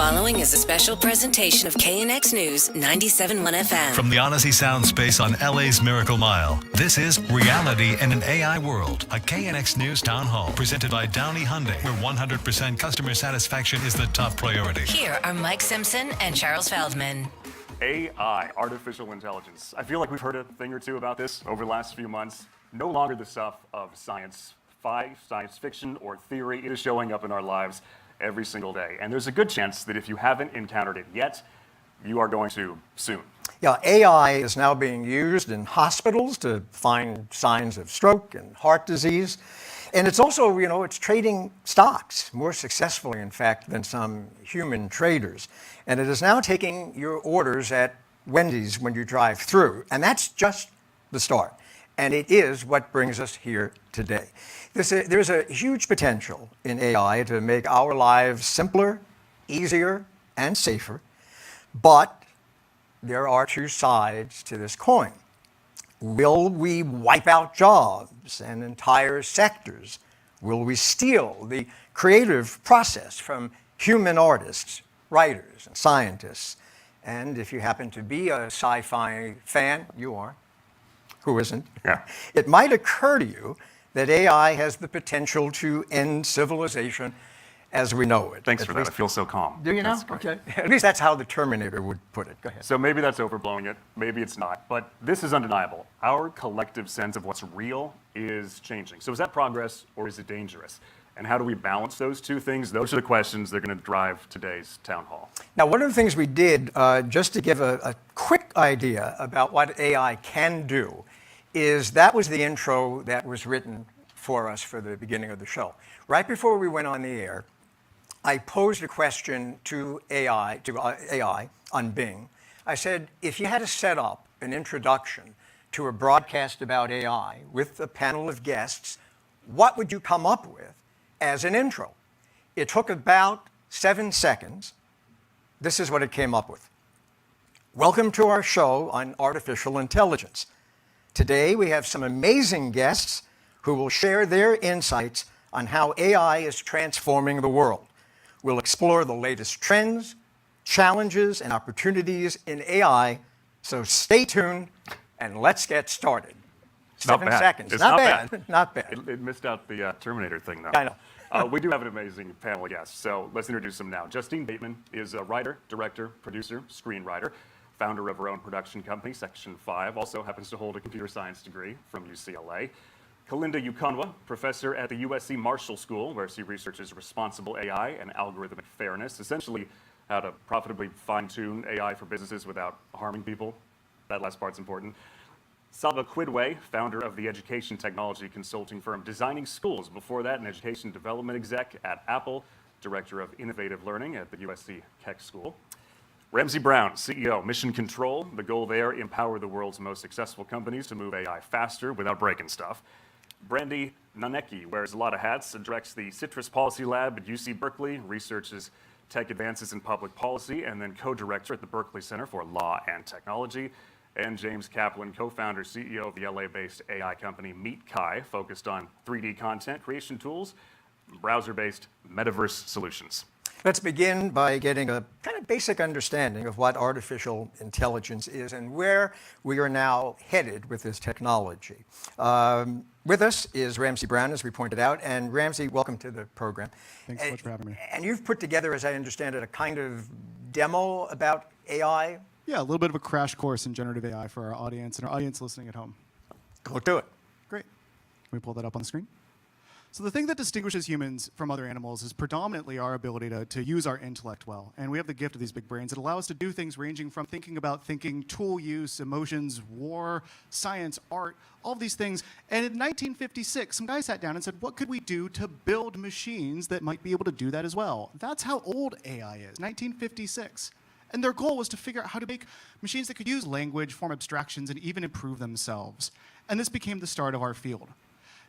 following is a special presentation of KNX News 97.1 FM. From the Audacy SoundSpace on LA's Miracle Mile, this is Reality in an AI World, a KNX News Town Hall presented by Downey Hyundai, where 100% customer satisfaction is the top priority. Here are Mike Simpson and Charles Feldman. AI, artificial intelligence. I feel like we've heard a thing or two about this over the last few months. No longer the stuff of science fiction, or theory. It is showing up in our lives every single day. And there's a good chance that if you haven't encountered it yet, you are going to soon. Yeah, AI is now being used in hospitals to find signs of stroke and heart disease. And it's also, it's trading stocks more successfully, in fact, than some human traders. And it is now taking your orders at Wendy's when you drive through. And that's just the start. And it is what brings us here today. There's a huge potential in AI to make our lives simpler, easier, and safer. But there are two sides to this coin. Will we wipe out jobs and entire sectors? Will we steal the creative process from human artists, writers, and scientists? And if you happen to be a sci-fi fan, you are. Who isn't? Yeah. It might occur to you that AI has the potential to end civilization as we know it. Thanks for that. I feel so calm. Do you know? Okay. At least that's how the Terminator would put it. Go ahead. So maybe that's overblowing it. Maybe it's not. But this is undeniable. Our collective sense of what's real is changing. So is that progress or is it dangerous? And how do we balance those two things? Those are the questions that are going to drive today's town hall. Now, one of the things we did, just to give a quick idea about what AI can do, is that was the intro that was written for us for the beginning of the show. Right before we went on the air, I posed a question to AI on Bing. I said, if you had to set up an introduction to a broadcast about AI with a panel of guests, what would you come up with as an intro? It took about 7 seconds. This is what it came up with. Welcome to our show on artificial intelligence. Today, we have some amazing guests who will share their insights on how AI is transforming the world. We'll explore the latest trends, challenges, and opportunities in AI. So stay tuned and let's get started. Not 7 bad. seconds. It's not bad. Not bad. It missed out the Terminator thing, though. I know. We do have an amazing panel of guests, so let's introduce them now. Justine Bateman is a writer, director, producer, screenwriter, founder of her own production company, Section 5, also happens to hold a computer science degree from UCLA. Kalinda Yukonwa, professor at the USC Marshall School, where she researches responsible AI and algorithmic fairness, essentially how to profitably fine-tune AI for businesses without harming people. That last part's important. Salva Quidway, founder of the education technology consulting firm Designing Schools. Before that, an education development exec at Apple, director of innovative learning at the USC Keck School. Ramsay Brown, CEO, Mission Control. The goal there, empower the world's most successful companies to move AI faster without breaking stuff. Brandie Nonnecke wears a lot of hats and directs the Citrus Policy Lab at UC Berkeley, researches tech advances in public policy, and then co-director at the Berkeley Center for Law and Technology. And James Kaplan, co-founder, CEO of the LA-based AI company Meet Kai, focused on 3D content creation tools, browser-based metaverse solutions. Let's begin by getting a kind of basic understanding of what artificial intelligence is and where we are now headed with this technology. With us is Ramsay Brown, as we pointed out. And Ramsay, welcome to the program. Thanks so much for having me. And you've put together, as I understand it, a kind of demo about AI. Yeah, a little bit of a crash course in generative AI for our audience and our audience listening at home. Go do it. Great. Can we pull that up on the screen? So the thing that distinguishes humans from other animals is predominantly our ability to use our intellect well. And we have the gift of these big brains that allow us to do things ranging from thinking about thinking, tool use, emotions, war, science, art, all of these things. And in 1956, some guy sat down and said, what could we do to build machines that might be able to do that as well? That's how old AI is, 1956. And their goal was to figure out how to make machines that could use language, form abstractions, and even improve themselves. And this became the start of our field.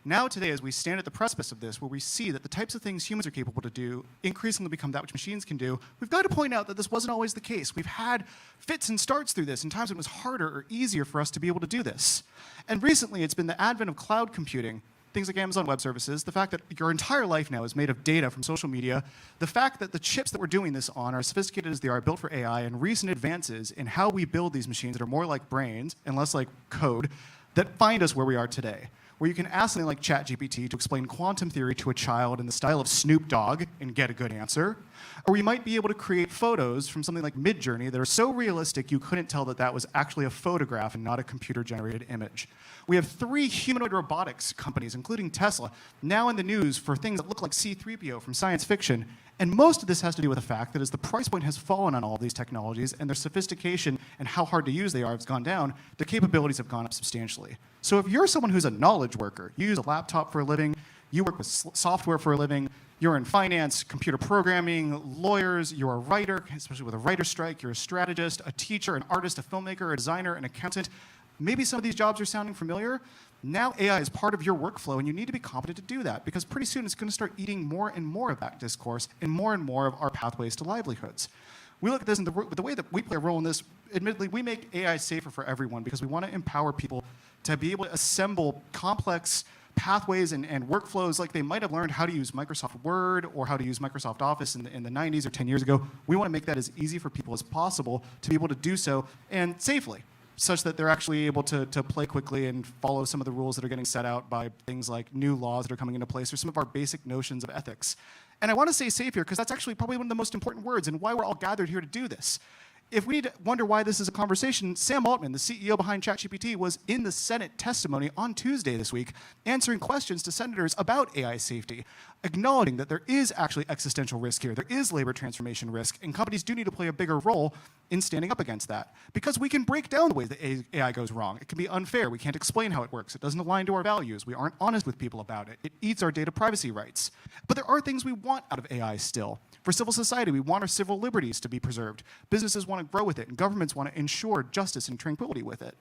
Now today, as we stand at the precipice of this, where we see that the types of things humans are capable to do increasingly become that which machines can do, we've got to point out that this wasn't always the case. We've had fits and starts through this, and times when it was harder or easier for us to be able to do this. And recently, it's been the advent of cloud computing things like Amazon Web Services, the fact that your entire life now is made of data from social media, the fact that the chips that we're doing this on are as sophisticated as they are, built for AI, and recent advances in how we build these machines that are more like brains and less like code that find us where we are today. Where you can ask something like ChatGPT to explain quantum theory to a child in the style of Snoop Dogg and get a good answer. Or you might be able to create photos from something like Midjourney that are so realistic you couldn't tell that that was actually a photograph and not a computer-generated image. We have 3 humanoid robotics companies, including Tesla, now in the news for things that look like C-3PO from science fiction. And most of this has to do with the fact that as the price point has fallen on all of these technologies and their sophistication and how hard to use they are has gone down, the capabilities have gone up substantially. So if you're someone who's a knowledge worker, you use a laptop for a living, you work with software for a living, you're in finance, computer programming, lawyers, you're a writer, especially with a writer's strike, you're a strategist, a teacher, an artist, a filmmaker, a designer, an accountant. Maybe some of these jobs are sounding familiar. Now AI is part of your workflow, and you need to be competent to do that, because pretty soon it's going to start eating more and more of that discourse and more of our pathways to livelihoods. We look at this, and the way that we play a role in this, admittedly, we make AI safer for everyone because we want to empower people to be able to assemble complex pathways and workflows like they might have learned how to use Microsoft Word or how to use Microsoft Office in the 90s or 10 years ago. We want to make that as easy for people as possible to be able to do so, and safely, such that they're actually able to play quickly and follow some of the rules that are getting set out by things like new laws that are coming into place or some of our basic notions of ethics. And I want to say safe here because that's actually probably one of the most important words and why we're all gathered here to do this. If we need to wonder why this is a conversation, Sam Altman, the CEO behind ChatGPT, was in the Senate testimony on Tuesday this week answering questions to senators about AI safety, acknowledging that there is actually existential risk here. There is labor transformation risk, and companies do need to play a bigger role in standing up against that. Because we can break down the ways that AI goes wrong. It can be unfair. We can't explain how it works. It doesn't align to our values. We aren't honest with people about it. It eats our data privacy rights. But there are things we want out of AI still. For civil society, we want our civil liberties to be preserved. Businesses want to grow with it, and governments want to ensure justice and tranquility with it.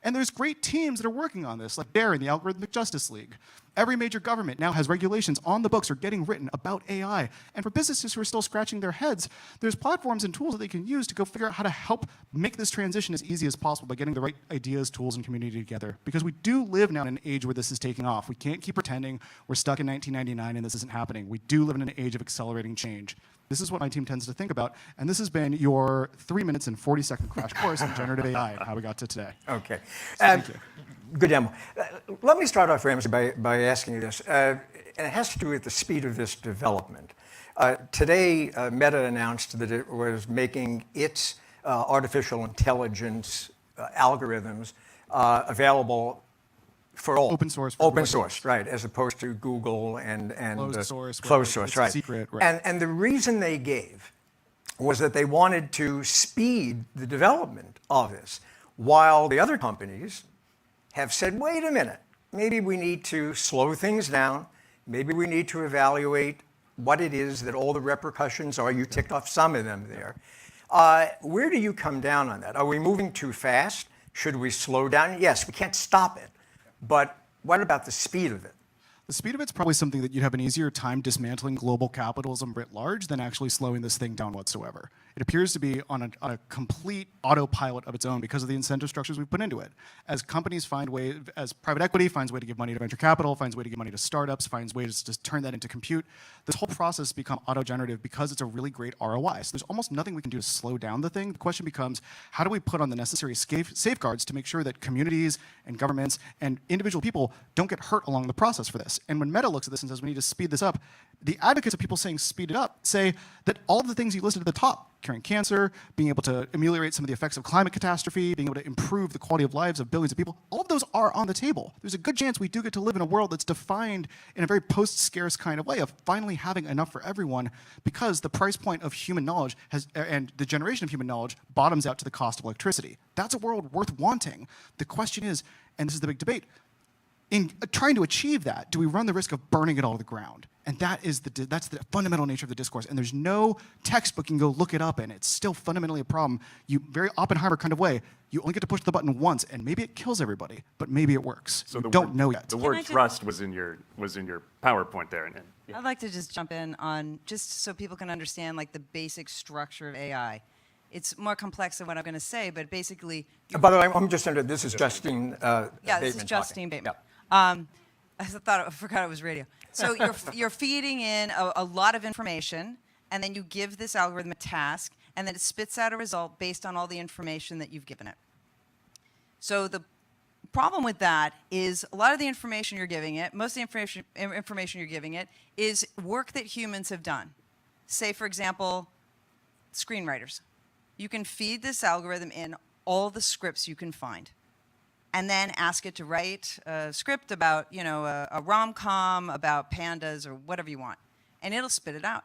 And there's great teams that are working on this, like DARE and the Algorithmic Justice League. Every major government now has regulations on the books or getting written about AI. And for businesses who are still scratching their heads, there's platforms and tools that they can use to go figure out how to help make this transition as easy as possible by getting the right ideas, tools, and community together. Because we do live now in an age where this is taking off. We can't keep pretending we're stuck in 1999 and this isn't happening. We do live in an age of accelerating change. This is what my team tends to think about, and this has been your 3 minutes and 40-second crash course in generative AI and how we got to today. Okay. Thank you. Good demo. Let me start off, Ramsay, by asking you this. And it has to do with the speed of this development. Today, Meta announced that it was making its artificial intelligence algorithms available for all. Open source. Open source, right, as opposed to Google and closed source, right. Secret, right. And the reason they gave was that they wanted to speed the development of this, while the other companies have said, wait a minute, maybe we need to slow things down, maybe we need to evaluate what it is that all the repercussions are. You ticked off some of them there. Where do you come down on that? Are we moving too fast? Should we slow down? Yes, we can't stop it. But what about the speed of it? The speed of it's probably something that you'd have an easier time dismantling global capitalism writ large than actually slowing this thing down whatsoever. It appears to be on a complete autopilot of its own because of the incentive structures we've put into it. As companies find ways, as private equity finds a way to give money to venture capital, finds a way to give money to startups, finds ways to turn that into compute, this whole process has become auto-generative because it's a really great ROI. So there's almost nothing we can do to slow down the thing. The question becomes, how do we put on the necessary safeguards to make sure that communities and governments and individual people don't get hurt along the process for this? And when Meta looks at this and says we need to speed this up, the advocates of people saying speed it up say that all of the things you listed at the top, curing cancer, being able to ameliorate some of the effects of climate catastrophe, being able to improve the quality of lives of billions of people, all of those are on the table. There's a good chance we do get to live in a world that's defined in a very post-scarce kind of way of finally having enough for everyone because the price point of human knowledge and the generation of human knowledge bottoms out to the cost of electricity. That's a world worth wanting. The question is, and this is the big debate, in trying to achieve that, do we run the risk of burning it all to the ground? And that's the fundamental nature of the discourse. And there's no textbook you can go look it up in. It's still fundamentally a problem. You very Oppenheimer kind of way, you only get to push the button once, and maybe it kills everybody, but maybe it works. So we don't know yet. The word trust was in your PowerPoint there. And yeah. I'd like to just jump in on, just so people can understand like the basic structure of AI. It's more complex than what I'm going to say, but basically... By the way, I'm just under, this is Justine Bateman. Yeah, this is Justine talking. Bateman. Yeah. I forgot it was radio. So you're feeding in a lot of information, and then you give this algorithm a task, and then it spits out a result based on all the information that you've given it. So the problem with that is a lot of the information you're giving it, most of the information you're giving it is work that humans have done. Say, for example, screenwriters. You can feed this algorithm in all the scripts you can find, and then ask it to write a script about, a rom-com about pandas or whatever you want, and it'll spit it out.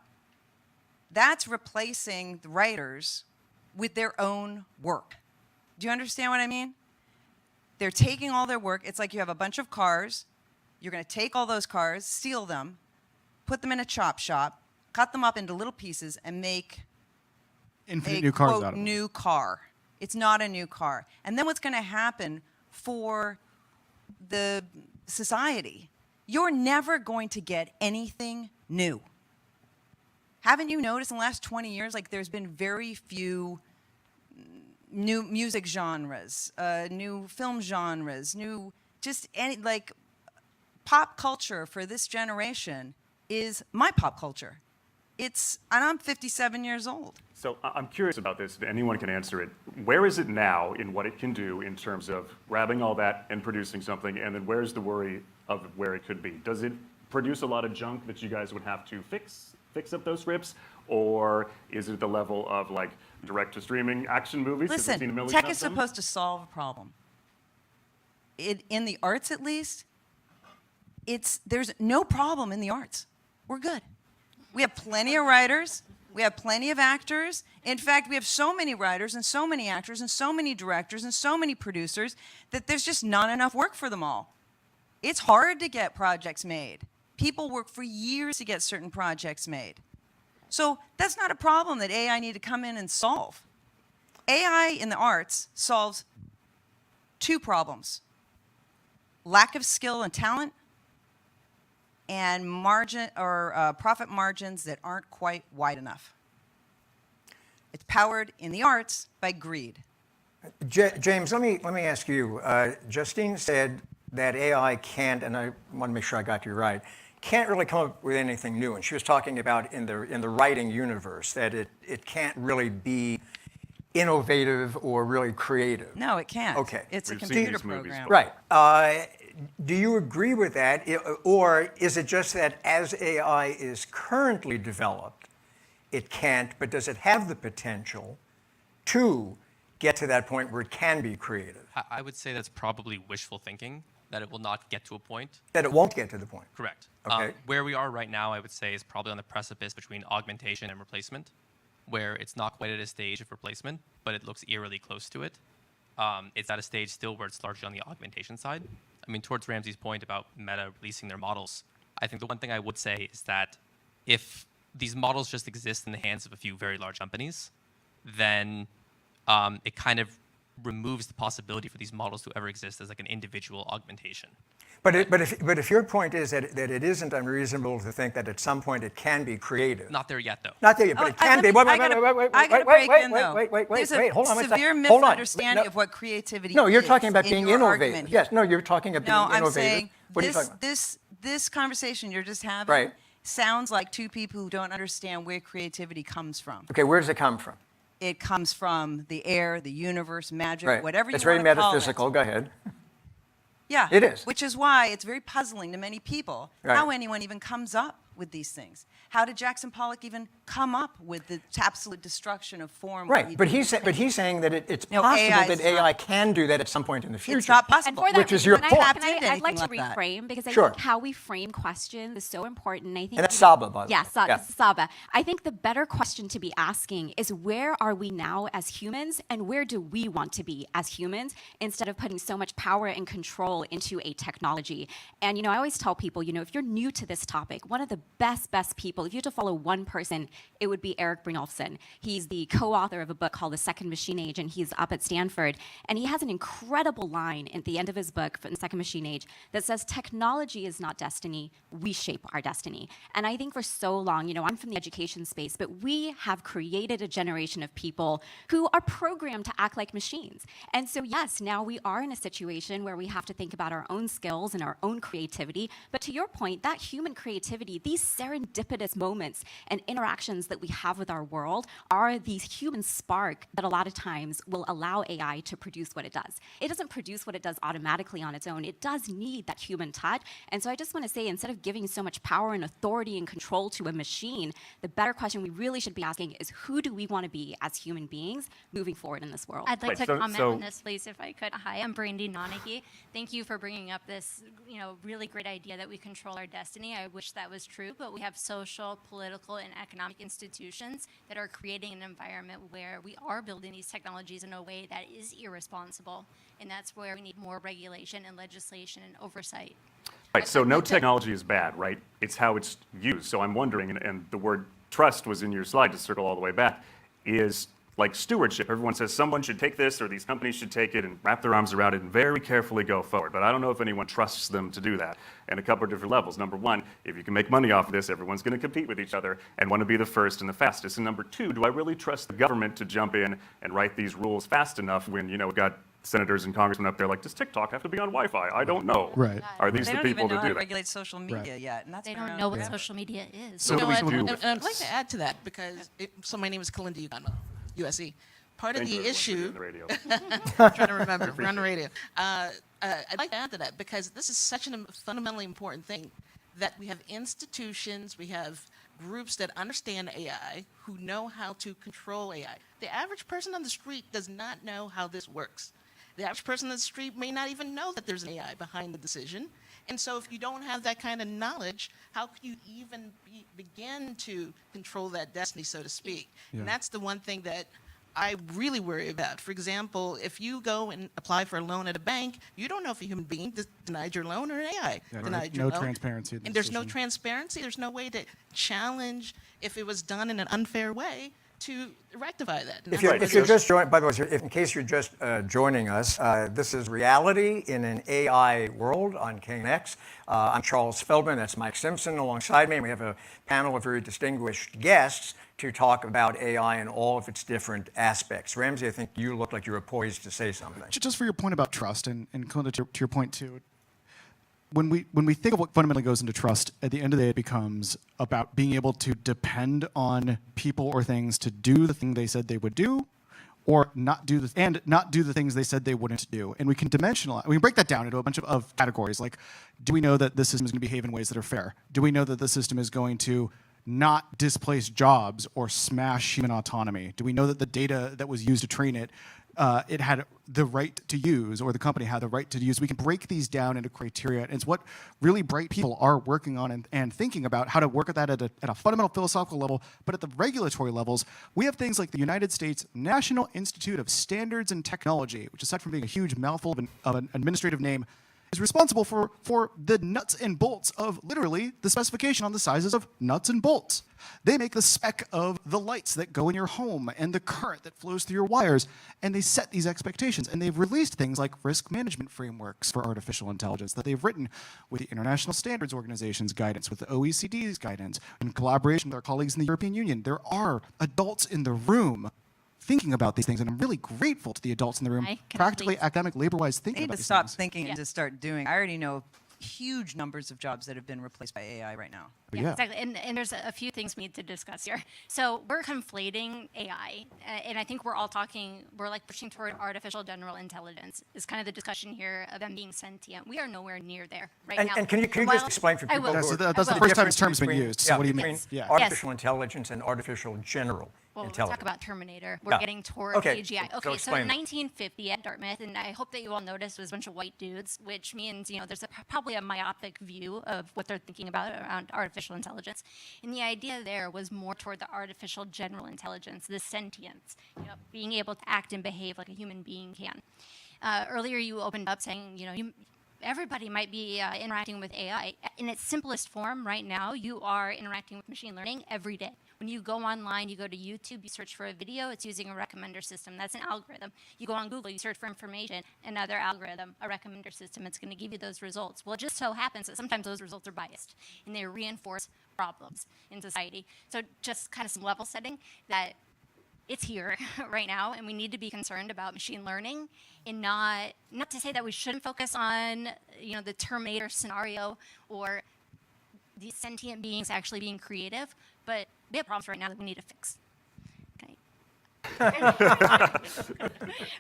That's replacing the writers with their own work. Do you understand what I mean? They're taking all their work. It's like you have a bunch of cars. You're going to take all those cars, steal them, put them in a chop shop, cut them up into little pieces, and make Infinite a, new cars quote, out of them. new car. It's not a new car. And then what's going to happen for the society? You're never going to get anything new. Haven't you noticed in the last 20 years, like there's been very few new music genres, new film genres, new just any, like pop culture for this generation is my pop culture. And I'm 57 years old. So I'm curious about this, if anyone can answer it. Where is it now in what it can do in terms of grabbing all that and producing something, and then where's the worry of where it could be? Does it produce a lot of junk that you guys would have to fix up those scripts, or is it at the level of like direct-to-streaming action movies? Listen, tech is supposed to solve a problem. In the arts, at least, there's no problem in the arts. We're good. We have plenty of writers. We have plenty of actors. In fact, we have so many writers and so many actors and so many directors and so many producers that there's just not enough work for them all. It's hard to get projects made. People work for years to get certain projects made. So that's not a problem that AI need to come in and solve. AI in the arts solves two problems: lack of skill and talent, and profit margins that aren't quite wide enough. It's powered in the arts by greed. James, let me ask you. Justine said that AI can't, and I want to make sure I got you right, can't really come up with anything new. And she was talking about in the writing universe that it can't really be innovative or really creative. No, it can't. Okay. It's We've a seen computer these movies program. before. Right. Do you agree with that? Or is it just that as AI is currently developed, it can't, but does it have the potential to get to that point where it can be creative? I would say that's probably wishful thinking, that it will not get to a point. That it won't get to the point? Correct. Okay. Where we are right now, I would say, is probably on the precipice between augmentation and replacement, where it's not quite at a stage of replacement, but it looks eerily close to it. It's at a stage still where it's largely on the augmentation side. I mean, towards Ramsay's point about Meta releasing their models, I think the one thing I would say is that if these models just exist in the hands of a few very large companies, then it kind of removes the possibility for these models to ever exist as like an individual augmentation. But if your point is that it isn't unreasonable to think that at some point it can be creative. Not there yet, though. Not there yet, but it can be. I gotta break in, though. There's a Hold on. severe Hold on. misunderstanding of what creativity is. No, you're talking about in being your innovative. argument Yes, here. no, you're talking about being No, innovative. I'm saying What are you talking about? this conversation you're just having Right. sounds like two people who don't understand where creativity comes from. Okay, where does it come from? It comes from the air, the universe, magic, Right. whatever you It's want very to call metaphysical. it. Go ahead. Yeah, It is. Which is why it's very puzzling to many people Right. how anyone even comes up with these things. How did Jackson Pollock even come up with the absolute destruction of form? Right, but he's saying that it's No, possible AI that is AI not- can do that at some point in the future. It's not And possible. for that Which is your reason, point. Tapped into I'd like to anything like that. reframe because I Sure. think how we frame questions is so important. I think And that's Saba, by the way. Yes, Yeah. this is Saba. I think the better question to be asking is where are we now as humans and where do we want to be as humans instead of putting so much power and control into a technology. And, I always tell people, if you're new to this topic, one of the best people. If you had to follow one person, it would be Eric Brynjolfsson. He's the co-author of a book called The Second Machine Age, and he's up at Stanford. And he has an incredible line at the end of his book, from The Second Machine Age, that says, technology is not destiny, we shape our destiny. And I think for so long, I'm from the education space, but we have created a generation of people who are programmed to act like machines. And so yes, now we are in a situation where we have to think about our own skills and our own creativity. But to your point, that human creativity, these serendipitous moments and interactions that we have with our world are these human spark that a lot of times will allow AI to produce what it does. It doesn't produce what it does automatically on its own. It does need that human touch. And so I just want to say, instead of giving so much power and authority and control to a machine, the better question we really should be asking is, who do we want to be as human beings moving forward in this world? I'd like Right, to so- comment so- on this, please, if I could. Hi, I'm Brandie Nonnecke. Thank you for bringing up this, really great idea that we control our destiny. I wish that was true, but we have social, political, and economic institutions that are creating an environment where we are building these technologies in a way that is irresponsible, and that's where we need more regulation and legislation and oversight. Right, so no technology is bad, right? It's how it's used. So I'm wondering, and the word trust was in your slide, to circle all the way back, is like stewardship. Everyone says someone should take this, or these companies should take it and wrap their arms around it and very carefully go forward. But I don't know if anyone trusts them to do that. And a couple of different levels. Number one, if you can make money off of this, everyone's going to compete with each other and want to be the first and the fastest. And number two, do I really trust the government to jump in and write these rules fast enough when, we've got senators and congressmen up there like, does TikTok have to be on Wi-Fi? I don't know. Right. Are these They the don't people even know to how do to that? regulate social media yet, and that's They fair don't know what enough. social media is. So You what know do we what? do? And I'd like to add to that because so my name is Kalinda Uganda, USC. Part Thank of you, the everyone, for issue. being on the radio. I'm trying to remember. We're on the radio. I'd like to add to that because this is such a fundamentally important thing that we have institutions, we have groups that understand AI, who know how to control AI. The average person on the street does not know how this works. The average person on the street may not even know that there's an AI behind the decision. And so if you don't have that kind of knowledge, how could you even begin to control that destiny, so to speak? Yeah. And that's the one thing that I really worry about. For example, if you go and apply for a loan at a bank, you don't know if a human being denied your loan or an AI denied your No loan. transparency in the And there's no decision. transparency. There's no way to challenge if it was done in an unfair way to rectify that. And If that's you're what just joining, by the way, in case you're just joining us, this is Reality in an AI World on KNX. I'm Charles Feldman, that's Mike Simpson alongside me, and we have a panel of very distinguished guests to talk about AI and all of its different aspects. Ramsay, I think you look like you were poised to say something. Just for your point about trust, and Kalinda, to your point too, when we think of what fundamentally goes into trust, at the end of the day, it becomes about being able to depend on people or things to do the thing they said they would do, or not do the things they said they wouldn't do. And we can dimensionalize. We can break that down into a bunch of categories. Like, do we know that this system is going to behave in ways that are fair? Do we know that the system is going to not displace jobs or smash human autonomy? Do we know that the data that was used to train it, it had the right to use, or the company had the right to use? We can break these down into criteria, and it's what really bright people are working on and thinking about how to work at that at a fundamental philosophical level. But at the regulatory levels, we have things like the United States National Institute of Standards and Technology, which aside from being a huge mouthful of an administrative name, is responsible for the nuts and bolts of literally the specification on the sizes of nuts and bolts. They make the spec of the lights that go in your home and the current that flows through your wires, and they set these expectations. And they've released things like risk management frameworks for artificial intelligence that they've written with the International Standards Organization's guidance, with the OECD's guidance, in collaboration with our colleagues in the European Union. There are adults in the room thinking about these things, and I'm really grateful to the adults in the room, I can practically, please- academic, labor-wise, thinking They need about to these stop things. thinking and Yeah. to start doing. I already know huge numbers of jobs that have been replaced by AI right now. Yeah. Exactly. And there's a few things we need to discuss here. So we're conflating AI, and I think we're all talking, we're like pushing toward artificial general intelligence. Is kind of the discussion here of them being sentient. We are nowhere near there right now. And can you While- just explain for I people will. who That's are the I will. first time this difference term's been between- used. So what do you mean? Yes. Yeah. Artificial intelligence and artificial general Well, we'll intelligence. talk about Terminator. We're Yeah. getting toward Okay, AGI. so Okay, so explain in that. 1950 at Dartmouth, and I hope that you all noticed, was a bunch of white dudes, which means, there's probably a myopic view of what they're thinking about around artificial intelligence. And the idea there was more toward the artificial general intelligence, the sentience, being able to act and behave like a human being can. Earlier, you opened up saying, everybody might be interacting with AI. In its simplest form right now, you are interacting with machine learning every day. When you go online, you go to YouTube, you search for a video, it's using a recommender system. That's an algorithm. You go on Google, you search for information, another algorithm, a recommender system. It's going to give you those results. Well, it just so happens that sometimes those results are biased, and they reinforce problems in society. So just kind of some level setting that it's here right now, and we need to be concerned about machine learning, and not to say that we shouldn't focus on the Terminator scenario or these sentient beings actually being creative, but we have problems right now that we need to fix. Okay.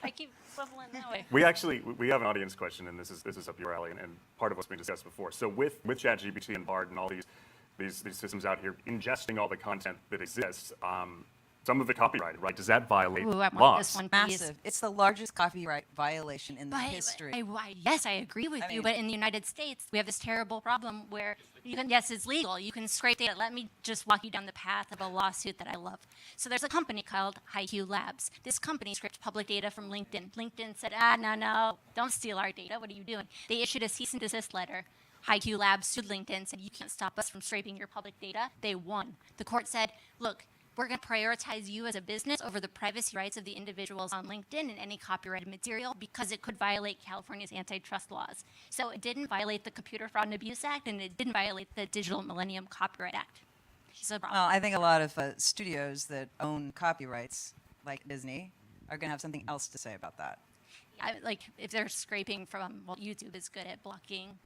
I keep swiveling that way. We have an audience question, and this is up your alley, and part of what's been discussed before. So with ChatGPT and Bard and all these systems out here ingesting all the content that exists, some of it copyrighted, right? Does that violate Ooh, I want laws? this one, please. Massive. It's the largest copyright violation in the history. Yes, I agree with you, but in the United States, we have this terrible problem where yes, it's legal. You can scrape data. Let me just walk you down the path of a lawsuit that I love. So there's a company called HiQ Labs. This company scraped public data from LinkedIn. LinkedIn said, no, don't steal our data. What are you doing? They issued a cease and desist letter. HiQ Labs sued LinkedIn, said, you can't stop us from scraping your public data. They won. The court said, look, we're going to prioritize you as a business over the privacy rights of the individuals on LinkedIn and any copyrighted material because it could violate California's antitrust laws. So it didn't violate the Computer Fraud and Abuse Act, and it didn't violate the Digital Millennium Copyright Act. So well, I think a lot of studios that own copyrights, like Disney, are going to have something else to say about that. Like if they're scraping from, YouTube is good at blocking.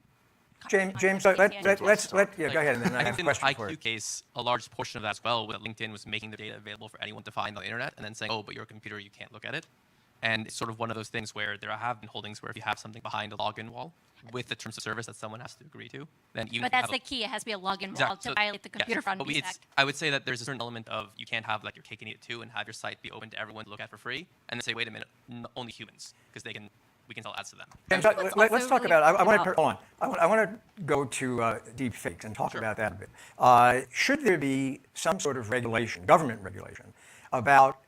James, go ahead, and then I have a question in for you. the IQ case, a large portion of that as well, where LinkedIn was making the data available for anyone to find on the internet, and then saying, oh, but your computer, you can't look at it. And it's sort of one of those things where there have been holdings where if you have something behind a login wall with the terms of service that someone has to agree to, then even but that's the key. It has to be a login wall to violate the Computer Fraud and Abuse Act. I would say that there's a certain element of you can't have like your cake and eat it too, and have your site be open to everyone to look at for free, and then say, wait a minute, only humans, because we can sell ads to them. James, let's talk about. I want to go to deep fakes and talk about that a bit. Should there be some sort of regulation, government regulation, about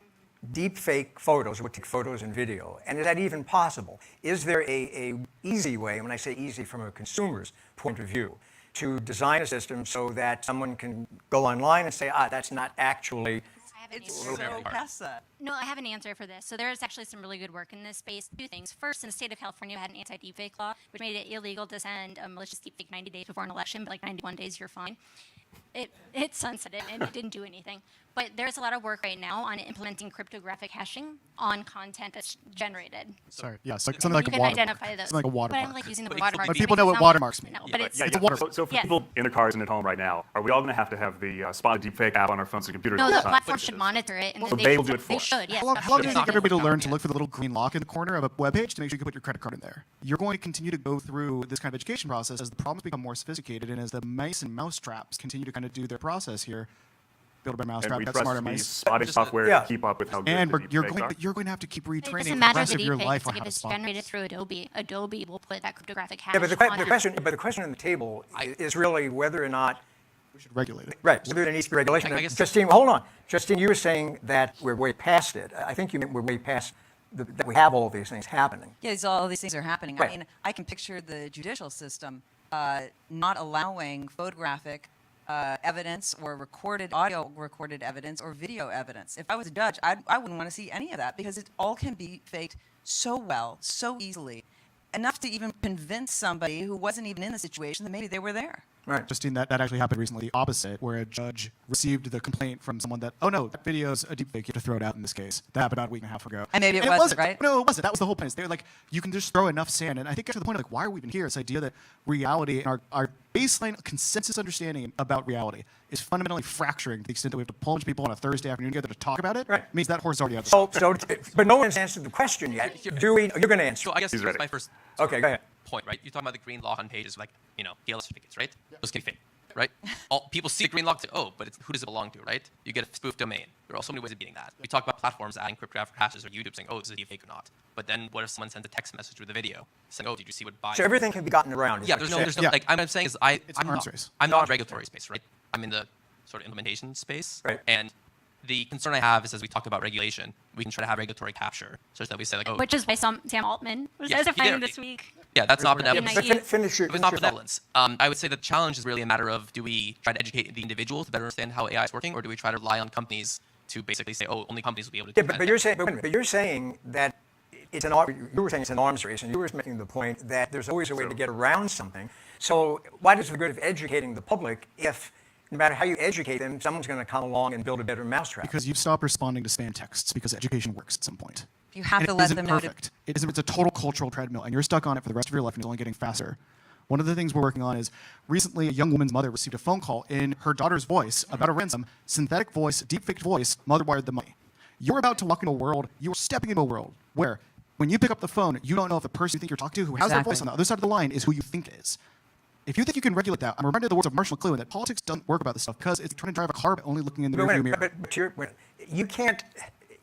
deep fake photos, what take photos and video, and is that even possible? Is there a easy way, and when I say easy from a consumer's point of view, to design a system so that someone can go online and say, that's not actually. It's so past that. No, I have an answer for this. So there is actually some really good work in this space. Two things. First, in the state of California, we had an anti-deepfake law, which made it illegal to send a malicious deepfake 90 days before an election, but like 91 days, you're fine. It sunsetted, and it didn't do anything. But there's a lot of work right now on implementing cryptographic hashing on content that's generated. Sorry, yeah, something like you a can watermark. identify those. Something like a watermark. But I'm like using the watermark. But people know what watermarks mean. No, but it's So for people in their cars and at home right now, are we all going to have the Spot Deepfake app on our phones and computers? No, all the time? platform should monitor it. And So then they will do it for They us. should, yes. How long does it take everybody to learn to look for the little green lock in the corner of a web page to make sure you can put your credit card in there? You're going to continue to go through this kind of education process as the problems become more sophisticated and as the mice and mouse traps continue to kind of do their process here. Build a better mousetrap, And we got trust smarter the mice. spotting software to keep up with how good And the you're deepfakes going to have to keep retraining It for doesn't the matter rest the of your deepfake. life It's on like how if to it's spot. generated through Adobe will put that cryptographic hash. Yeah, but the on question on the table is really whether or not We should regulate it. Right, whether there needs to be regulation. I guess- Justine, hold on. Justine, you were saying that we're way past it. I think you meant we're way past that we have all these things happening. Yeah, all these things are happening. Right. I mean, I can picture the judicial system not allowing photographic evidence or audio recorded evidence or video evidence. If I was a judge, I wouldn't want to see any of that because it all can be faked so well, so easily, enough to even convince somebody who wasn't even in the situation that maybe they were there. Right. Justine, that actually happened recently, the opposite, where a judge received the complaint from someone that, oh no, that video's a deepfake, you have to throw it out in this case. That happened about a week and a half ago. And maybe it wasn't, right? No, it wasn't. That was the whole point. They're like, you can just throw enough sand. And I think to the point of like, why are we even here? This idea that reality and our baseline consensus understanding about reality is fundamentally fracturing to the extent that we have to pull a bunch of people on a Thursday afternoon together to talk about it. Right. Means that horse is already out. But no one's answered the question yet. Do we? You're going to answer. So I guess He's here's ready. my first Okay, go ahead. point, right? You're talking about the green lock on pages like, DLS certificates, right? Those can be fake, right? All people see the green lock, say, oh, but who does it belong to, right? You get a spoof domain. There are so many ways of beating that. We talk about platforms adding cryptographic hashes or YouTube saying, oh, is it deepfake or not? But then what if someone sends a text message with a video saying, oh, did you see what bias? So everything can be gotten around. is Yeah, what there's you're no, saying. there's no, like, I'm saying is I'm arms not, race. I'm not in the regulatory space, right? I'm in the sort of implementation space. Right. And The concern I have is, as we talk about regulation, we can try to have regulatory capture, such that we say, like, oh, Which is by Sam Altman was Yes, he testifying did. this week. yeah, that's not benevolence. But finish your It was not thought. benevolence. I would say the challenge is really a matter of, do we try to educate the individual to better understand how AI is working, or do we try to rely on companies to basically say, oh, only companies will be able to do Yeah, that? but you're saying that it's you were saying it's an arms race, and you were making the point that there's always a way to get around something. So why does the good of educating the public if no matter how you educate them, someone's going to come along and build a better mousetrap? Because you've stopped responding to spam texts because education works at some point. You have And to it let isn't them know. perfect. It isn't, it's a total cultural treadmill, and you're stuck on it for the rest of your life, and it's only getting faster. One of the things we're working on is recently a young woman's mother received a phone call in her daughter's voice about a ransom, synthetic voice, deepfaked voice, mother wired the money. You're about to walk into a world, you're stepping into a world where when you pick up the phone, you don't know if the person you think you're talking to who has that voice on the other side of the line is who you think is. If you think you can regulate that, I'm reminded of the words of Marshall McLuhan that politics doesn't work about this stuff because it's trying to drive a car but only looking in the rearview mirror. But you can't.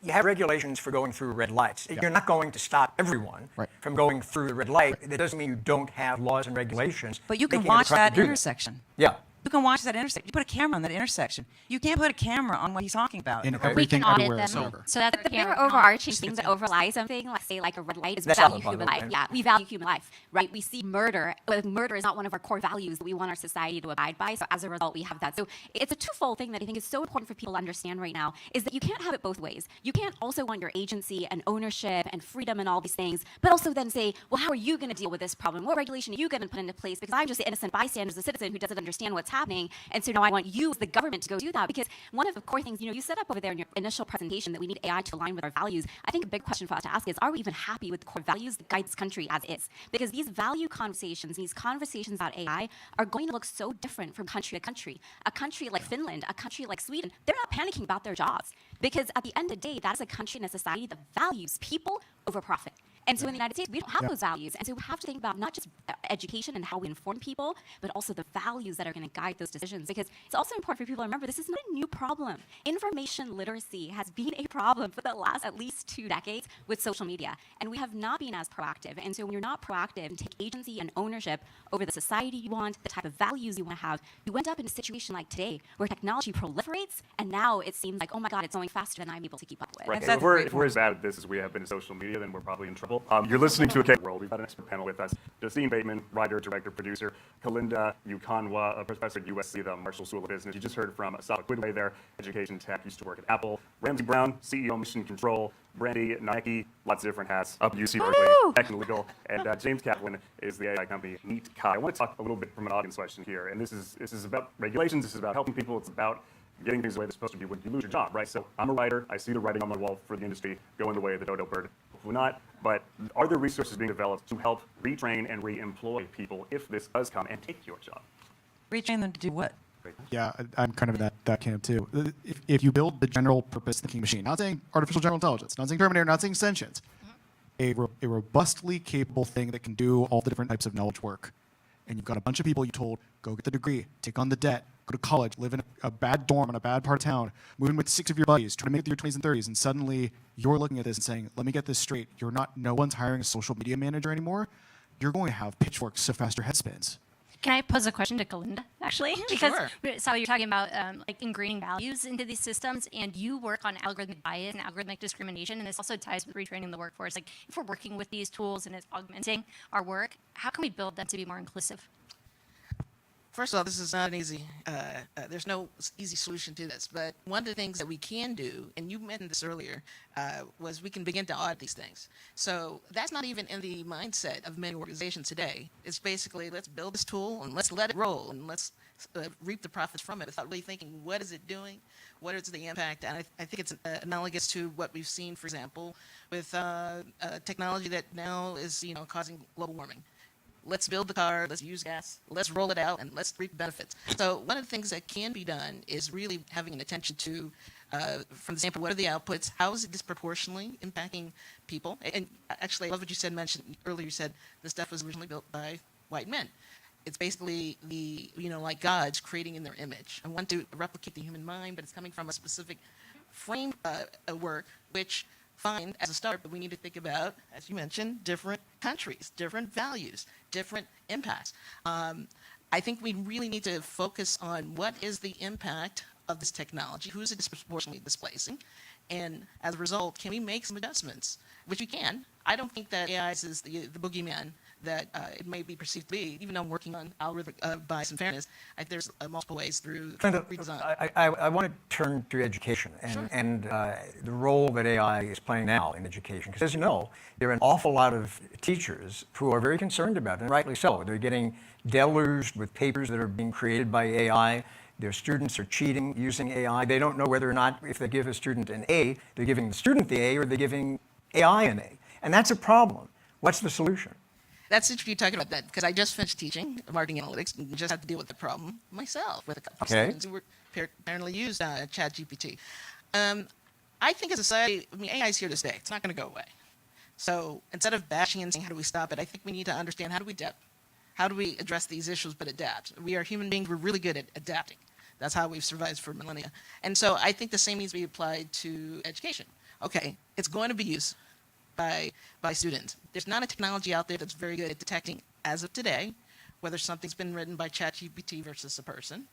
You have regulations for going through red lights. Yeah. You're not going to stop everyone Right. from going through the red light. That doesn't mean you don't have laws and regulations. But you can making it watch try to that do intersection. Yeah. You can watch that intersection. You put a camera on that intersection. You can't put a camera on what he's talking about. In We can everything, audit everywhere, them. whatsoever. So that The bigger overarching thing that overlies something, let's say like a red light, is we That's value not a human bundle, life. right? Yeah, we value human life, right? We see murder. Murder is not one of our core values that we want our society to abide by. So as a result, we have that. So it's a twofold thing that I think is so important for people to understand right now, is that you can't have it both ways. You can't also want your agency and ownership and freedom and all these things, but also then say, well, how are you going to deal with this problem? What regulation are you going to put into place? Because I'm just the innocent bystander, the citizen who doesn't understand what's happening. And so now I want you as the government to go do that, because one of the core things, you set up over there in your initial presentation that we need AI to align with our values. I think a big question for us to ask is, are we even happy with the core values that guide this country as is? Because these value conversations, these conversations about AI are going to look so different from country to country. A country like Finland, a country like Sweden, they're not panicking about their jobs, because at the end of the day, that is a country and a society that values people over profit. And so in the United States, we don't have those values. And so we have to think about not just education and how we inform people, but also the values that are going to guide those decisions. Because it's also important for people to remember, this is not a new problem. Information literacy has been a problem for the last at least 2 decades with social media. And we have not been as proactive. And so when you're not proactive and take agency and ownership over the society you want, the type of values you want to have, you end up in a situation like today where technology proliferates, and now it seems like, oh my God, it's going faster than I'm able to keep up with. Right. That's If we're, great if we're as bad at this as we have been in social media, then we're probably in trouble. You're listening to a K World. We've got an expert panel with us. Justine Bateman, writer, director, producer. Kalinda Yukonwa, a professor at USC, the Marshall School of Business. You just heard from Asala Quidway there, education tech, used to work at Apple. Ramsay Brown, CEO, Mission Control. Brandie Nonnecke, lots of different hats, up UC Berkeley, tech and legal. And James Kaplan is the AI company Meet Kai. I want to talk a little bit from an audience question here. And this is about regulations. This is about helping people. It's about getting things the way they're supposed to be when you lose your job, right? So I'm a writer. I see the writing on the wall for the industry going the way of the dodo bird. Hopefully not. But are there resources being developed to help retrain and re-employ people if this does come and take your job? Retrain them to do what? Yeah, I'm kind of in that camp too. If you build the general purpose thinking machine, not saying artificial general intelligence, not saying Terminator, not saying sentience, a robustly capable thing that can do all the different types of knowledge work, and you've got a bunch of people you told, go get the degree, take on the debt, go to college, live in a bad dorm in a bad part of town, move in with 6 of your buddies, try to make it through your 20s and 30s, and suddenly you're looking at this and saying, let me get this straight, no one's hiring a social media manager anymore, you're going to have pitchforks so fast your head spins. Can I pose a question to Kalinda, actually? Because Sure. so you're talking about like ingraining values into these systems, and you work on algorithmic bias and algorithmic discrimination, and this also ties with retraining the workforce. Like, if we're working with these tools and it's augmenting our work, how can we build them to be more inclusive? First of all, this is not an easy, there's no easy solution to this, but one of the things that we can do, and you mentioned this earlier, was we can begin to audit these things. So that's not even in the mindset of many organizations today. It's basically, let's build this tool and let's let it roll and let's reap the profits from it without really thinking, what is it doing? What is the impact? And I think it's analogous to what we've seen, for example, with technology that now is, causing global warming. Let's build the car, let's use gas, let's roll it out, and let's reap benefits. So one of the things that can be done is really having an attention to, from the standpoint, what are the outputs? How is it disproportionately impacting people? And actually, I love what you mentioned earlier. You said this stuff was originally built by white men. It's basically like gods creating in their image. I want to replicate the human mind, but it's coming from a specific frame of work, which fine as a start, but we need to think about, as you mentioned, different countries, different values, different impacts. I think we really need to focus on what is the impact of this technology? Who is it disproportionately displacing? And as a result, can we make some adjustments? Which we can. I don't think that AI is the boogeyman that it may be perceived to be, even though I'm working on algorithmic bias and fairness. I think there's multiple ways through redesign. I want to turn to education and the role that AI is playing now in education. Because as you know, there are an awful lot of teachers who are very concerned about it, and rightly so. They're getting deluged with papers that are being created by AI. Their students are cheating using AI. They don't know whether or not, if they give a student an A, they're giving the student the A or they're giving AI an A. And that's a problem. What's the solution? That's interesting you're talking about that, because I just finished teaching marketing analytics and just had to deal with the problem myself with a couple of students who apparently used ChatGPT. I think as a society, AI is here to stay. It's not going to go away. So instead of bashing and saying, how do we stop it, I think we need to understand, how do we adapt? How do we address these issues but adapt? We are human beings. We're really good at adapting. That's how we've survived for millennia. And so I think the same needs to be applied to education. Okay, it's going to be used by students. There's not a technology out there that's very good at detecting, as of today, whether something's been written by ChatGPT versus a person.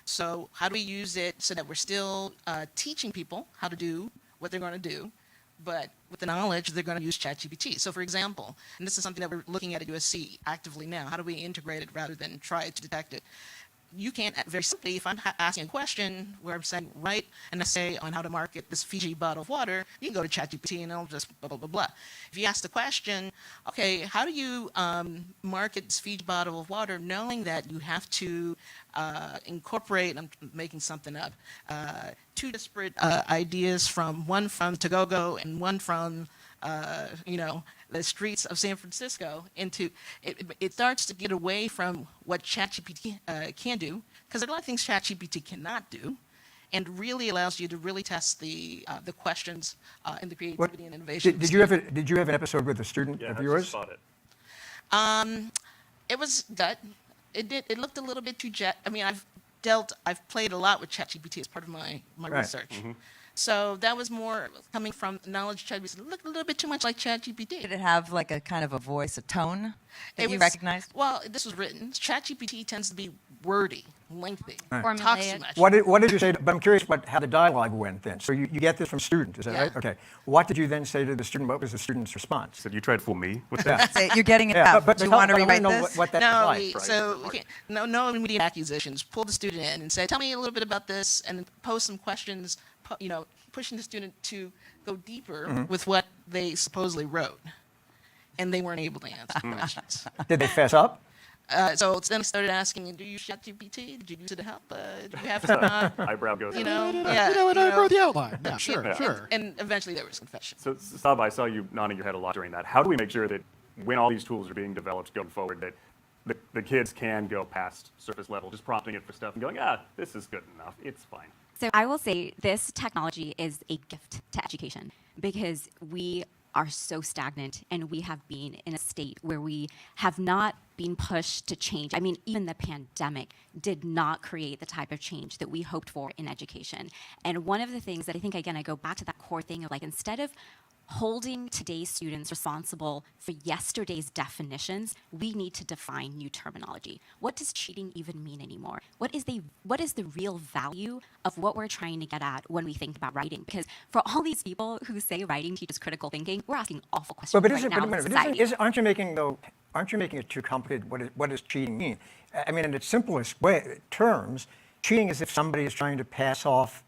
So how do we use it so that we're still teaching people how to do what they're going to do, but with the knowledge they're going to use ChatGPT? So for example, and this is something that we're looking at USC actively now, how do we integrate it rather than try to detect it? You can, very simply, if I'm asking a question where I'm saying, write an essay on how to market this Fiji bottle of water, you can go to ChatGPT and it'll just blah, blah, blah, blah. If you ask the question, okay, how do you market this Fiji bottle of water, knowing that you have to incorporate, I'm making something up, two disparate ideas one from Togogo and one from, the streets of San Francisco into, it starts to get away from what ChatGPT can do, because there are a lot of things ChatGPT cannot do, and really allows you to really test the questions and the creativity and innovation. Did you have an episode with a student of yours? Yeah, I just spot it. It was gut. It looked a little bit too I've played a lot with ChatGPT as part of my research. Mm-hmm. So that was more coming from knowledge. ChatGPT looked a little bit too much like ChatGPT. Did it have like a kind of a voice, a tone that you recognized? Well, this was written. ChatGPT tends to be wordy, lengthy, Formulaic. talks too much. What did you say? But I'm curious how the dialogue went then. So you get this from students, is that right? Okay. What did you then say to the student? What was the student's response? So you tried to fool me with Yeah. You're getting it out. But Do you want to rewrite know this? what that No, was like. so no immediate accusations. Pull the student in and say, tell me a little bit about this, and pose some questions, pushing the student to go deeper with what they supposedly wrote. And they weren't able to answer questions. Did they fess up? So then I started asking, do you use ChatGPT? Did you use it to help? Do you have some, Eyebrow goes up. I wrote the outline. Yeah, sure. And eventually there was confession. So, Sab, I saw you nodding your head a lot during that. How do we make sure that when all these tools are being developed going forward, that the kids can go past surface level, just prompting it for stuff and going, this is good enough, it's fine? So I will say this technology is a gift to education because we are so stagnant and we have been in a state where we have not been pushed to change. I mean, even the pandemic did not create the type of change that we hoped for in education. And one of the things that I think, again, I go back to that core thing of instead of holding today's students responsible for yesterday's definitions, we need to define new terminology. What does cheating even mean anymore? What is the real value of what we're trying to get at when we think about writing? Because for all these people who say writing teaches critical thinking, we're asking awful questions Aren't you making it too complicated? What does cheating mean? I mean, in its simplest terms, cheating is if somebody is trying to pass off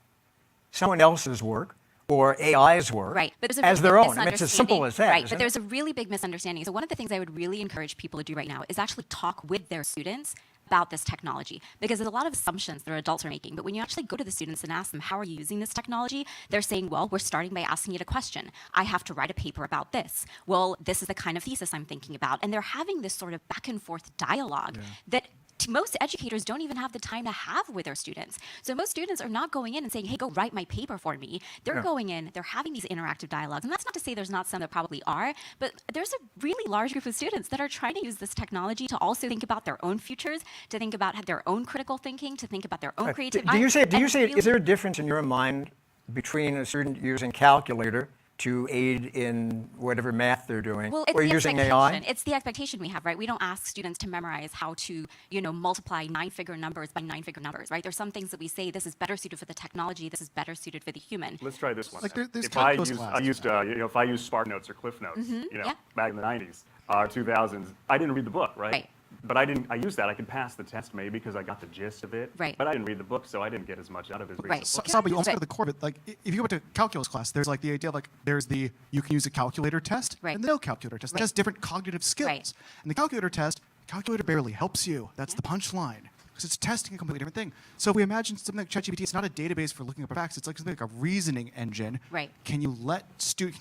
someone else's work or AI's work as their own. I mean, it's as simple as that. Right, but there's a really big misunderstanding. So one of the things I would really encourage people to do right now is actually talk with their students about this technology, because there's a lot of assumptions that adults are making. But when you actually go to the students and ask them, how are you using this technology? They're saying, well, we're starting by asking it a question. I have to write a paper about this. Well, this is the kind of thesis I'm thinking about. And they're having this sort of back and forth dialogue that most educators don't even have the time to have with their students. So most students are not going in and saying, hey, go write my paper for me. They're going in, they're having these interactive dialogues. And that's not to say there's not some that probably are, but there's a really large group of students that are trying to use this technology to also think about their own futures, to think about their own critical thinking, to think about their own creativity. Is there a difference in your mind between a student using calculator to aid in whatever math they're doing, Well, it's or the using expectation. AI? It's the expectation we have, right? We don't ask students to memorize how to, multiply 9-figure numbers by 9-figure numbers, right? There's some things that we say this is better suited for the technology, this is better suited for the human. Let's try this one. Like then. there's If I calculus used, classes I used, if I used Spark Notes or Cliff Notes, yeah. back in the 90s, 2000s, I didn't read the book, right? Right. But I used that. I could pass the test maybe because I got the gist of it. Right. But I didn't read the book, so I didn't get as much out of it as reading Right. the book. Saba, you almost But- go to the core of it. Like, if you go to calculus class, there's like the idea of like, you can use a calculator test Right. and the no calculator test. That Right. has different cognitive skills. Right. And the calculator test, calculator barely helps you. That's the punchline. Because it's testing a completely different thing. So if we imagine something like ChatGPT, it's not a database for looking up facts. It's like something like a reasoning engine. Right. Can you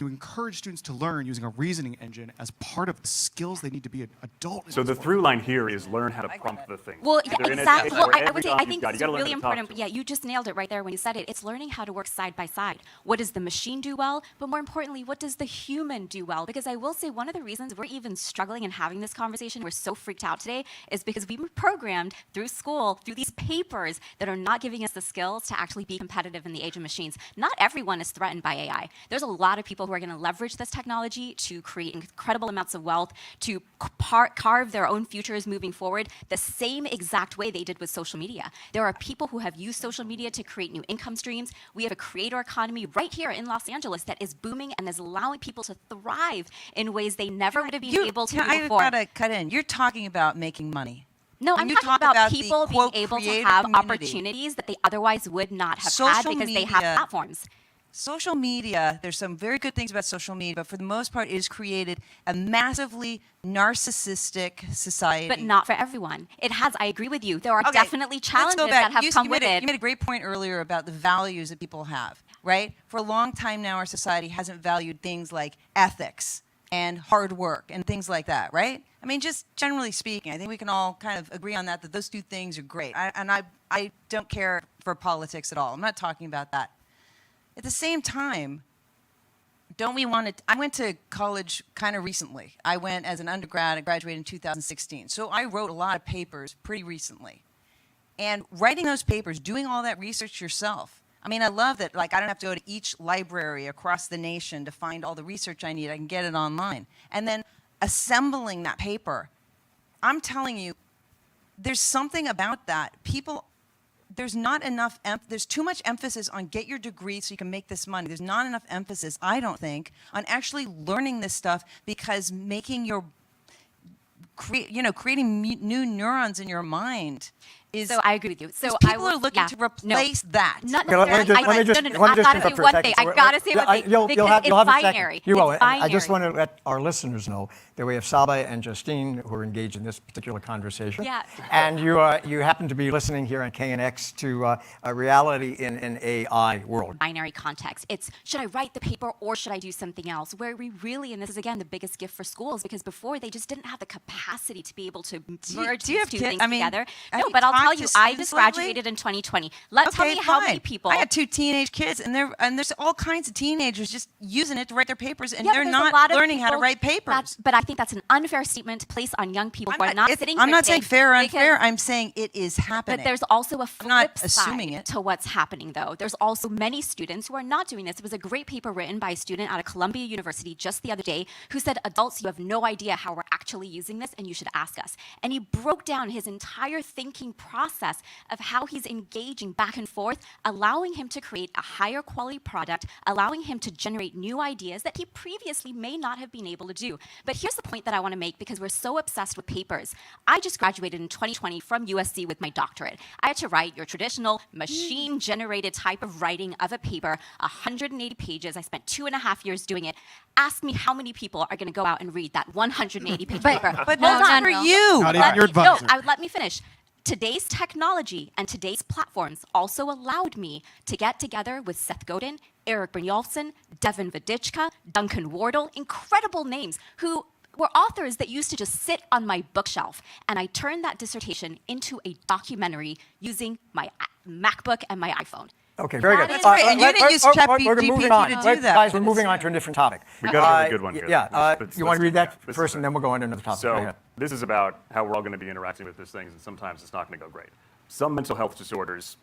encourage students to learn using a reasoning engine as part of the skills they need to be an adult? So the through line here is learn how to prompt the thing. Well, Either in exactly. education Well, or I every would say job I you've think got, this you is gotta learn really how to talk important. to But yeah, you just nailed it right there when you said it. It's learning how to work side by side. What does the machine do well? But more importantly, what does the human do well? Because I will say one of the reasons we're even struggling and having this conversation, we're so freaked out today, is because we were programmed through school, through these papers that are not giving us the skills to actually be competitive in the age of machines. Not everyone is threatened by AI. There's a lot of people who are going to leverage this technology to create incredible amounts of wealth, to carve their own futures moving forward, the same exact way they did with social media. There are people who have used social media to create new income streams. We have a creator economy right here in Los Angeles that is booming and is allowing people to thrive in ways they never would have been able to I before. gotta cut in. You're talking about making money. No, When I'm you talking talk about the, people being quote, able to creator have community. opportunities that they otherwise would not have had Social because they have media- platforms. Social media, there's some very good things about social media, but for the most part, it has created a massively narcissistic society. But not for everyone. It has, I agree with you. There are Okay, definitely let's challenges go back. that have come with it. You made a great point earlier about the values that people have, right? For a long time now, our society hasn't valued things like ethics and hard work and things like that, right? I mean, just generally speaking, I think we can all kind of agree on that those two things are great. I don't care for politics at all. I'm not talking about that. At the same time, don't we want to? I went to college kind of recently. I went as an undergrad. I graduated in 2016. So I wrote a lot of papers pretty recently. And writing those papers, doing all that research yourself. I mean, I love that, like, I don't have to go to each library across the nation to find all the research I need. I can get it online. And then assembling that paper. I'm telling you, there's something about that. There's not enough, there's too much emphasis on get your degree so you can make this money. There's not enough emphasis, I don't think, on actually learning this stuff, because making creating new neurons in your mind is. So I agree with you. So people are looking to replace that. Not Okay, let me necessarily. just I interrupt gotta for say a one second. thing. So I gotta say one thing. You'll Because have it's a second. binary. You will. It's And I just binary. want to let our listeners know that we have Saba and Justine who are engaged in this particular conversation. Yeah. And you happen to be listening here on KNX to a reality in an AI world. Binary context. It's should I write the paper or should I do something else? Where we really, and this is again the biggest gift for schools, because before they just didn't have the capacity to be able to merge do you these have two kids? things I mean, together. have No, you but I'll tell talked you, to I students just lately? graduated in 2020. Tell me how many people. I got 2 teenage kids, and there's all kinds of teenagers just using it to write their papers, and Yeah, but they're there's a not lot of learning how to people- write papers. But I think that's an unfair statement to place on young people who are not sitting I'm here not saying today fair or unfair. because- I'm saying it is happening. But there's also a I'm not flip assuming side it. to what's happening, though. There's also many students who are not doing this. It was a great paper written by a student out of Columbia University just the other day who said, adults, you have no idea how we're actually using this, and you should ask us. And he broke down his entire thinking process of how he's engaging back and forth, allowing him to create a higher quality product, allowing him to generate new ideas that he previously may not have been able to do. But here's the point that I want to make, because we're so obsessed with papers. I just graduated in 2020 from USC with my doctorate. I had to write your traditional machine-generated type of writing of a paper, 180 pages. I spent 2.5 years doing it. Ask me how many people are going to go out and read that 180-page paper. But Hold not on. for you. Not even your advisor. Let me finish. Today's technology and today's platforms also allowed me to get together with Seth Godin, Eric Brynjolfsson, Devin Vadichka, Duncan Wardle, incredible names who were authors that used to just sit on my bookshelf. And I turned that dissertation into a documentary using my MacBook and my iPhone. Okay, very good. That's great. And you didn't use ChatGPT we're moving on. to do Wait, that. Guys, we're moving on to a different topic. We got a good one here. Yeah, Let's you want to do read that This first, is and then we'll go on to another topic. Go So ahead. this is about how we're all going to be interacting with these things, and sometimes it's not going to go great. Some mental health disorders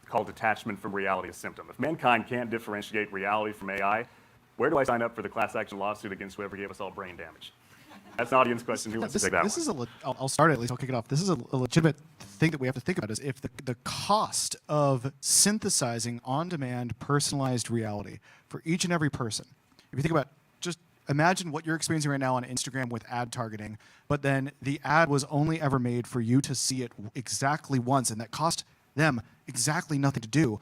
called detachment from reality a symptom. If mankind can't differentiate reality from AI, Where do I sign up for the class action lawsuit against whoever gave us all brain damage? That's an audience question. Who wants to take that one? I'll start it, at least I'll kick it off. This is a legitimate thing that we have to think about, is if the cost of synthesizing on-demand personalized reality for each and every person, if you think about, just imagine what you're experiencing right now on Instagram with ad targeting, but then the ad was only ever made for you to see it exactly once, and that cost them exactly nothing to do.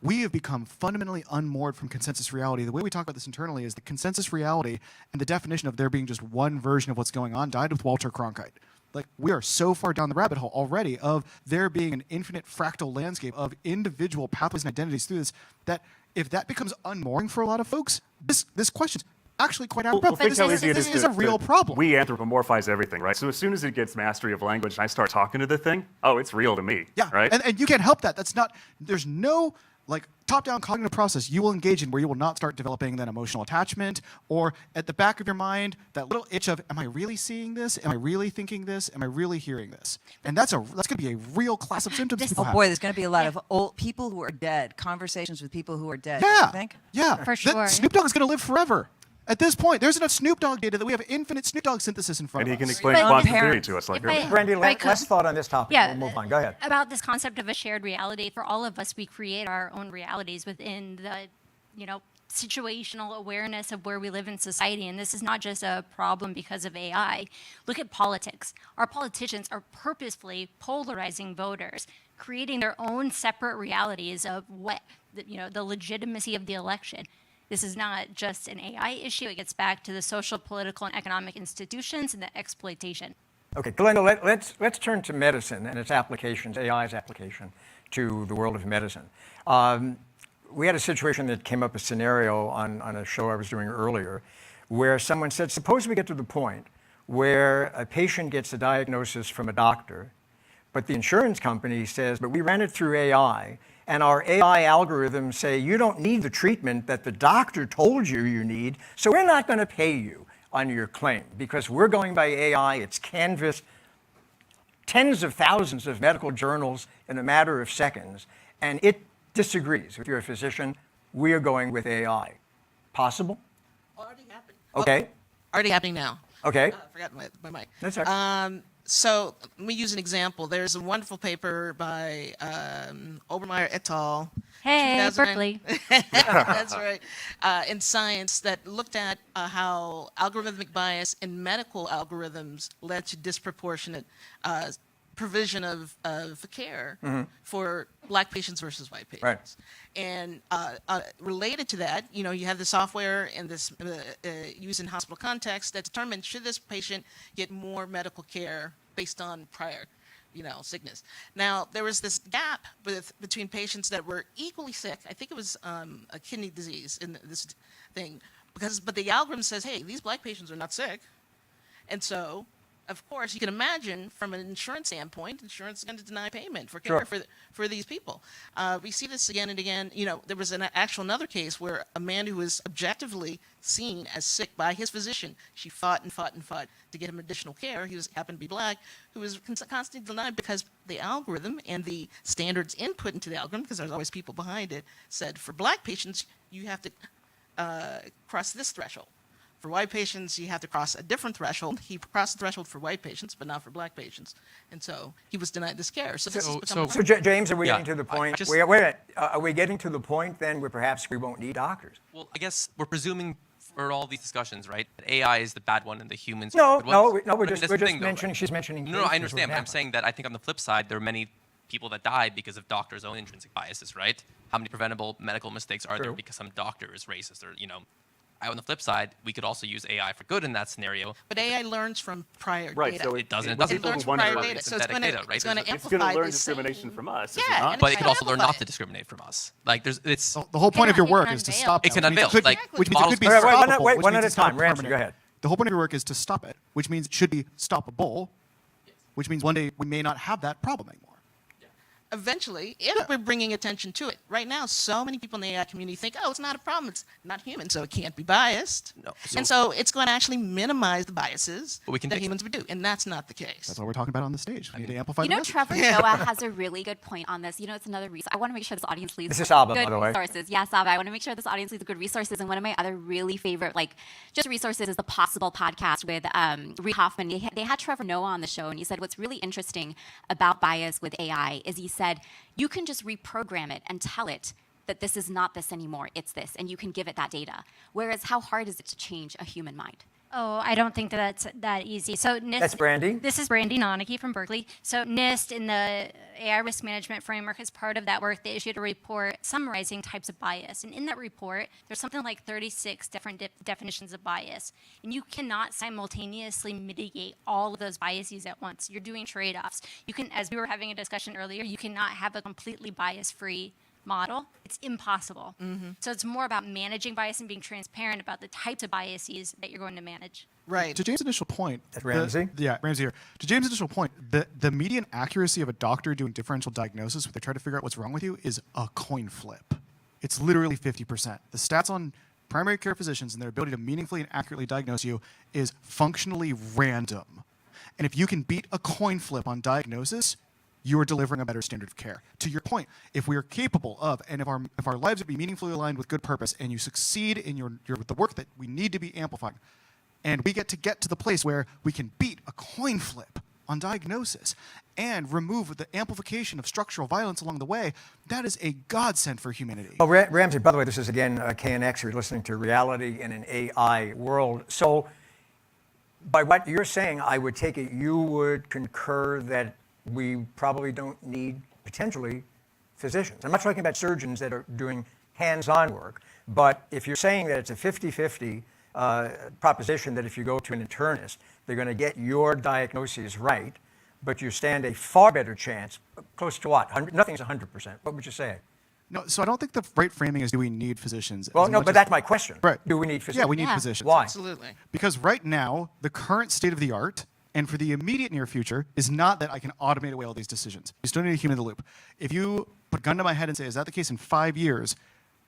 We have become fundamentally unmoored from consensus reality. The way we talk about this internally is the consensus reality and the definition of there being just one version of what's going on died with Walter Cronkite. Like, we are so far down the rabbit hole already of there being an infinite fractal landscape of individual pathways and identities through this, that if that becomes unmooring for a lot of folks, this question's actually quite apropos. This is a real problem. We anthropomorphize everything, right? So as soon as it gets mastery of language and I start talking to the thing, oh, it's real to me, yeah, right? And you can't help that. That's not, there's no top-down cognitive process you will engage in where you will not start developing that emotional attachment, or at the back of your mind, that little itch of, am I really seeing this? Am I really thinking this? Am I really hearing this? And that's going to be a real class of symptoms people have. Oh boy, there's going to be a lot of old people who are dead, conversations with people who are dead. Yeah, Don't you think? yeah. For sure. Snoop Dogg is going to live forever. At this point, there's enough Snoop Dogg data that we have infinite Snoop Dogg synthesis in front And of he can us. explain But quantum if theory to us like earlier. Brandie, I could- last thought on this topic. Yeah, We'll move on. Go ahead. About this concept of a shared reality. For all of us, we create our own realities within the, situational awareness of where we live in society. And this is not just a problem because of AI. Look at politics. Our politicians are purposefully polarizing voters, creating their own separate realities of what, the legitimacy of the election. This is not just an AI issue. It gets back to the social, political, and economic institutions and the exploitation. Okay, Glenda, let's turn to medicine and its applications, AI's application to the world of medicine. We had a situation that came up, a scenario on a show I was doing earlier, where someone said, suppose we get to the point where a patient gets a diagnosis from a doctor, but the insurance company says, but we ran it through AI, and our AI algorithms say, you don't need the treatment that the doctor told you you need, so we're not going to pay you on your claim because we're going by AI. It's canvassed tens of thousands of medical journals in a matter of seconds, and it disagrees. If you're a physician, we are going with AI. Possible? Already happening. Okay. Already happening now. Okay. I forgot my mic. That's all right. So let me use an example. There's a wonderful paper by Obermeyer et al. Hey, 2009 Berkeley. That's right. In Science that looked at how algorithmic bias in medical algorithms led to disproportionate provision of care for black patients versus white patients. Right. And related to that, you have the software and this used in hospital context that determines should this patient get more medical care based on prior, sickness. Now, there was this gap between patients that were equally sick. I think it was a kidney disease in this thing, but the algorithm says, hey, these black patients are not sick, and so. Of course, you can imagine from an insurance standpoint, insurance is going to deny payment for care for these people. We see this again and again. There was another case where a man who was objectively seen as sick by his physician, she fought and fought and fought to get him additional care. He happened to be black, who was constantly denied because the algorithm and the standards input into the algorithm, because there's always people behind it, said for black patients, you have to cross this threshold. For white patients, you have to cross a different threshold. He crossed the threshold for white patients, but not for black patients. And so he was denied this care. So James, are we getting to the point? Wait a minute. Are we getting to the point then where perhaps we won't need doctors? Well, I guess we're presuming for all these discussions, right, that AI is the bad one and the humans No, are the good ones. we're just mentioning, mentioning, she's mentioning. No, I understand, but I'm saying that I think on the flip side, there are many people that die because of doctors' own intrinsic biases, right? How many preventable medical mistakes are there because some doctor is racist or, on the flip side, we could also use AI for good in that scenario. But AI learns from prior right, data. So it doesn't. It learns from prior data. So it's going to amplify. It's going to learn discrimination from us. Yeah, but it could also learn not to discriminate from us. It's the whole point of your work is to stop it. It can unveil. Which means it could be stoppable. Wait, one at a time. Ramsay, go ahead. The whole point of your work is to stop it, which means it should be stoppable, which means one day we may not have that problem anymore. eventually, if we're bringing attention to it. Right now, so many people in the AI community think, oh, it's not a problem, it's not human, so it can't be biased. No, and so it's going to actually minimize the biases we can that fix humans would do, and that's not the case. That's what we're talking about on the stage. We need to amplify You the know, message. Trevor Noah has a really good point on this. You know, it's another resource. I want to make sure this audience leads This is Saba, good by the way. resources. Yeah, Saba. I want to make sure this audience leads good resources. And one of my other really favorite, like, just resources is the Possible podcast with Reid Hoffman. They had Trevor Noah on the show, and he said what's really interesting about bias with AI is he said you can just reprogram it and tell it that this is not this anymore, it's this, and you can give it that data. Whereas how hard is it to change a human mind? Oh, I don't think that's that easy. So NIST, That's Brandie. This is Brandie Nonnecke from Berkeley. So NIST in the AI risk management framework, as part of that work, they issued a report summarizing types of bias. And in that report, there's something like 36 different definitions of bias. And you cannot simultaneously mitigate all of those biases at once. You're doing trade-offs. You can, as we were having a discussion earlier, you cannot have a completely bias-free model. It's impossible. So it's more about managing bias and being transparent about the types of biases that you're going to manage. Right. To James' initial point, Ramsay? Ramsay here. To James' initial point, the median accuracy of a doctor doing differential diagnosis, where they try to figure out what's wrong with you, is a coin flip. It's literally 50%. The stats on primary care physicians and their ability to meaningfully and accurately diagnose you is functionally random. And if you can beat a coin flip on diagnosis, you are delivering a better standard of care. To your point, if we are capable of, and if our lives would be meaningfully aligned with good purpose, and you succeed in the work that we need to be amplifying, and we get to the place where we can beat a coin flip on diagnosis and remove the amplification of structural violence along the way, that is a godsend for humanity. Oh, Ramsay, by the way, this is again KNX. You're listening to Reality in an AI World. So, by what you're saying, I would take it you would concur that we probably don't need, potentially, physicians. I'm not talking about surgeons that are doing hands-on work, but if you're saying that it's a 50-50 proposition that if you go to an internist, they're going to get your diagnoses right, but you stand a far better chance, close to what? Nothing's 100%. What would you say? No, so I don't think the right framing is do we need physicians? Well, no, but that's my question. Right. Do we need physicians? Yeah, we need physicians. Why? Absolutely. Because right now, the current state of the art, and for the immediate near future, is not that I can automate away all these decisions. You still need a human in the loop. If you put a gun to my head and say, is that the case in 5 years,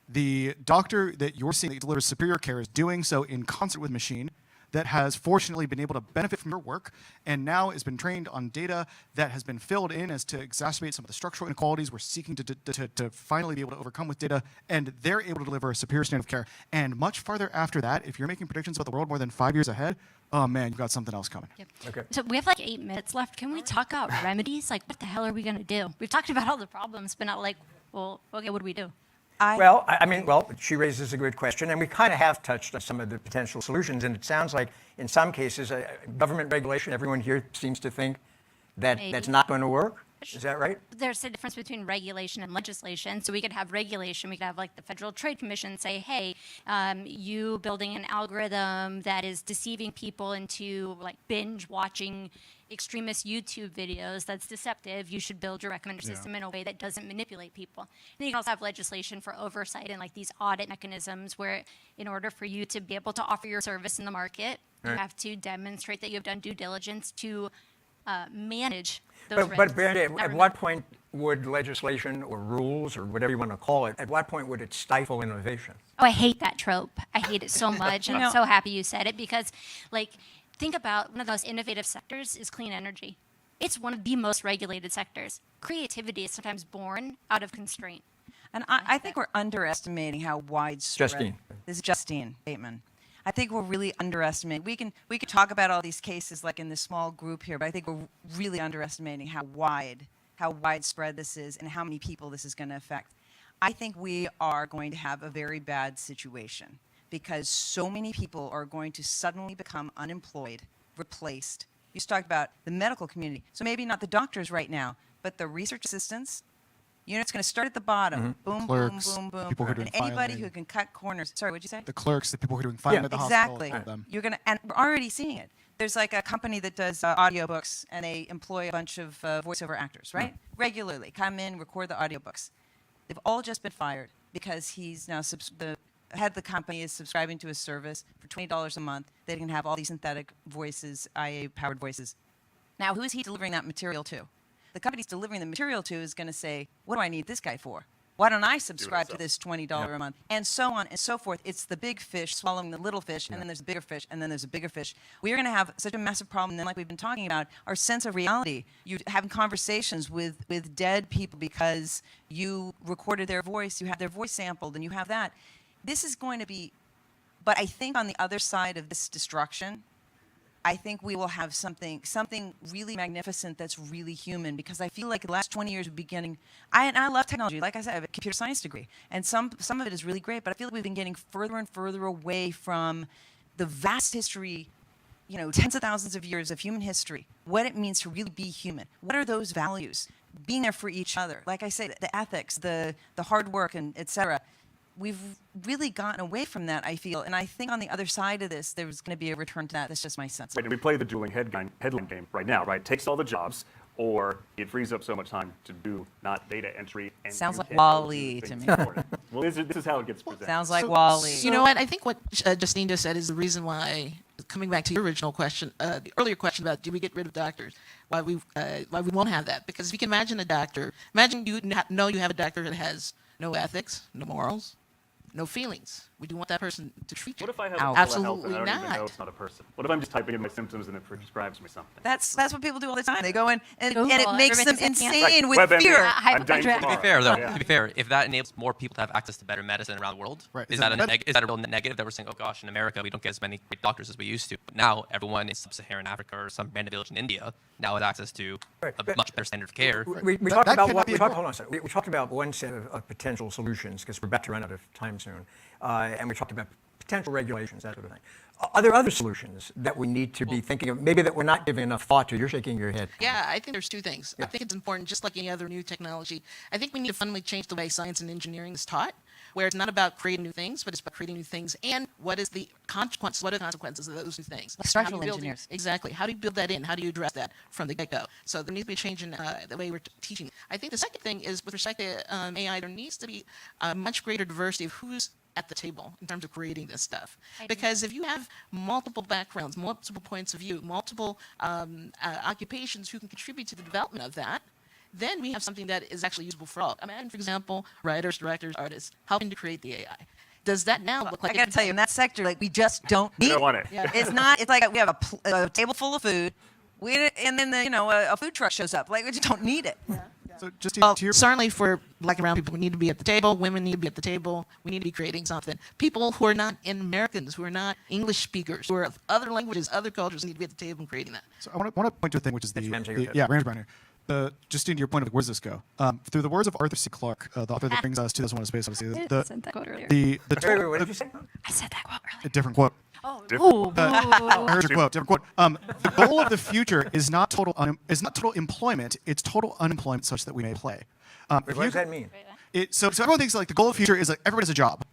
the doctor that you're seeing that delivers superior care is doing so in concert with machine that has fortunately been able to benefit from your work and now has been trained on data that has been filled in as to exacerbate some of the structural inequalities we're seeking to finally be able to overcome with data, and they're able to deliver a superior standard of care. And much farther after that, if you're making predictions about the world more than 5 years ahead, oh man, you've got something else coming. Yep. Okay. So we have like 8 minutes left. Can we talk about remedies? Like, what the hell are we going to do? We've talked about all the problems, but not like, well, okay, what do we do? Well, she raises a good question, and we kind of have touched on some of the potential solutions, and it sounds like in some cases, government regulation, everyone here seems to think that that's not going to work. Is that right? There's a difference between regulation and legislation. So we could have regulation. We could have like the Federal Trade Commission say, hey, you building an algorithm that is deceiving people into like binge watching extremist YouTube videos that's deceptive, you should build your recommender system in a way that doesn't manipulate people. And you can also have legislation for oversight and like these audit mechanisms where in order for you to be able to offer your service in the market, you have to demonstrate that you've done due diligence to manage those risks. But Brandie, at what point would legislation or rules or whatever you want to call it, at what point would it stifle innovation? Oh, I hate that trope. I hate it so much, and I'm so happy you said it because, like, think about one of the most innovative sectors is clean energy. It's one of the most regulated sectors. Creativity is sometimes born out of constraint. And I think we're underestimating how widespread. Justine. This is Justine Bateman. I think we're really underestimating. We could talk about all these cases like in this small group here, but I think we're really underestimating how widespread this is and how many people this is going to affect. I think we are going to have a very bad situation because so many people are going to suddenly become unemployed, replaced. You talked about the medical community. So maybe not the doctors right now, but the research assistants. You know, it's going to start at the bottom. Boom, Clerks, boom, boom, boom. people who are doing And anybody filing. who can cut corners. Sorry, what'd you say? The clerks, the people who are doing filing at the hospital. Exactly. all of them. You're gonna, and we're already seeing it. There's like a company that does audiobooks, and they employ a bunch of voiceover actors, right? Regularly, come in, record the audiobooks. They've all just been fired because he's now the head of the company is subscribing to his service for $20 a month. They can have all these synthetic voices, IA-powered voices. Now, who is he delivering that material to? the company's delivering the material to is going to say, what do I need this guy for? Why don't I subscribe to this $20 a month? And so on and so forth. It's the big fish swallowing the little fish, and then there's a bigger fish, and then there's a bigger fish. We're going to have such a massive problem, and then like we've been talking about, our sense of reality. You're having conversations with dead people because you recorded their voice, you have their voice sampled, and you have that. This is going to be, but I think on the other side of this destruction, I think we will have something really magnificent that's really human, because I feel like the last 20 years we've been getting, I love technology. Like I said, I have a computer science degree, and some of it is really great, but I feel like we've been getting further and further away from the vast history, tens of thousands of years of human history, what it means to really be human. What are those values? Being there for each other. Like I said, the ethics, the hard work, and et cetera. We've really gotten away from that, I feel. And I think on the other side of this, there's going to be a return to that. That's just my sense. Right, and we play the dueling headline game right now, right? It takes all the jobs, or it frees up so much time to do not data entry. And sounds like WALL-E to me. Well, this is how it gets presented. Sounds like WALL-E. You know what? I think what Justine just said is the reason why, coming back to your original question, the earlier question about do we get rid of doctors, why we won't have that. Because if you can imagine a doctor, imagine you know you have a doctor that has no ethics, no morals, no feelings. Would you want that person to treat you? What if I have Absolutely health and I don't even know not. it's not a person? What if I'm just typing in my symptoms and it prescribes me something? That's what people do all the time. They go in and Google, it makes them everything's insane with WebMD. fear. I'm dying To be tomorrow. fair, though, Yeah. to be fair, if that enables more people to have access to better medicine around the world, Right. is that a real negative that we're saying, oh gosh, in America we don't get as many great doctors as we used to? But now everyone in sub-Saharan Africa or some random village in India now has access to a much better standard of care. We talked about hold on a second. We talked about one set of potential solutions, because we're about to run out of time soon, and we talked about potential regulations, that sort of thing. Are there other solutions that we need to be thinking of, maybe that we're not giving enough thought to? You're shaking your head. Yeah, I think there's two things. I think it's important, just like any other new technology. I think we need to fundamentally change the way science and engineering is taught, where it's not about creating new things, but it's about creating new things, and what is the consequence? What are the consequences of those new things? Like structural How do you build engineers. Exactly. How do you build that in? How do you address that from the get-go? So there needs to be a change in the way we're teaching. I think the second thing is, with respect to AI, there needs to be a much greater diversity of who's at the table in terms of creating this stuff. Because if you have multiple backgrounds, multiple points of view, multiple occupations who can contribute to the development of that, then we have something that is actually usable for all. Imagine, for example, writers, directors, artists helping to create the AI. Does that now look like? I got to tell you, in that sector, like we just don't need. We don't want it. Yeah. It's not. It's like we have a table full of food, and then a food truck shows up. Like we just don't need it. So just Well, to your certainly for Black and brown people, we need to be at the table. Women need to be at the table. We need to be creating something. People who are not Americans, who are not English speakers, who are of other languages, other cultures, need to be at the table and creating that. So I want to point to a thing, which is Ramsay, Ramsay Brown here. Justine, to your point of where does this go? Through the words of Arthur C. Clarke, the author that brings us to this one of space, obviously. I said that quote earlier. Wait, what did you say? I said that quote A earlier. different quote. Oh, I heard your quote. Different quote. The goal of the future is not total employment. It's total unemployment, such that we may play. What does that mean? So everyone thinks like the goal of the future is like everyone has a job.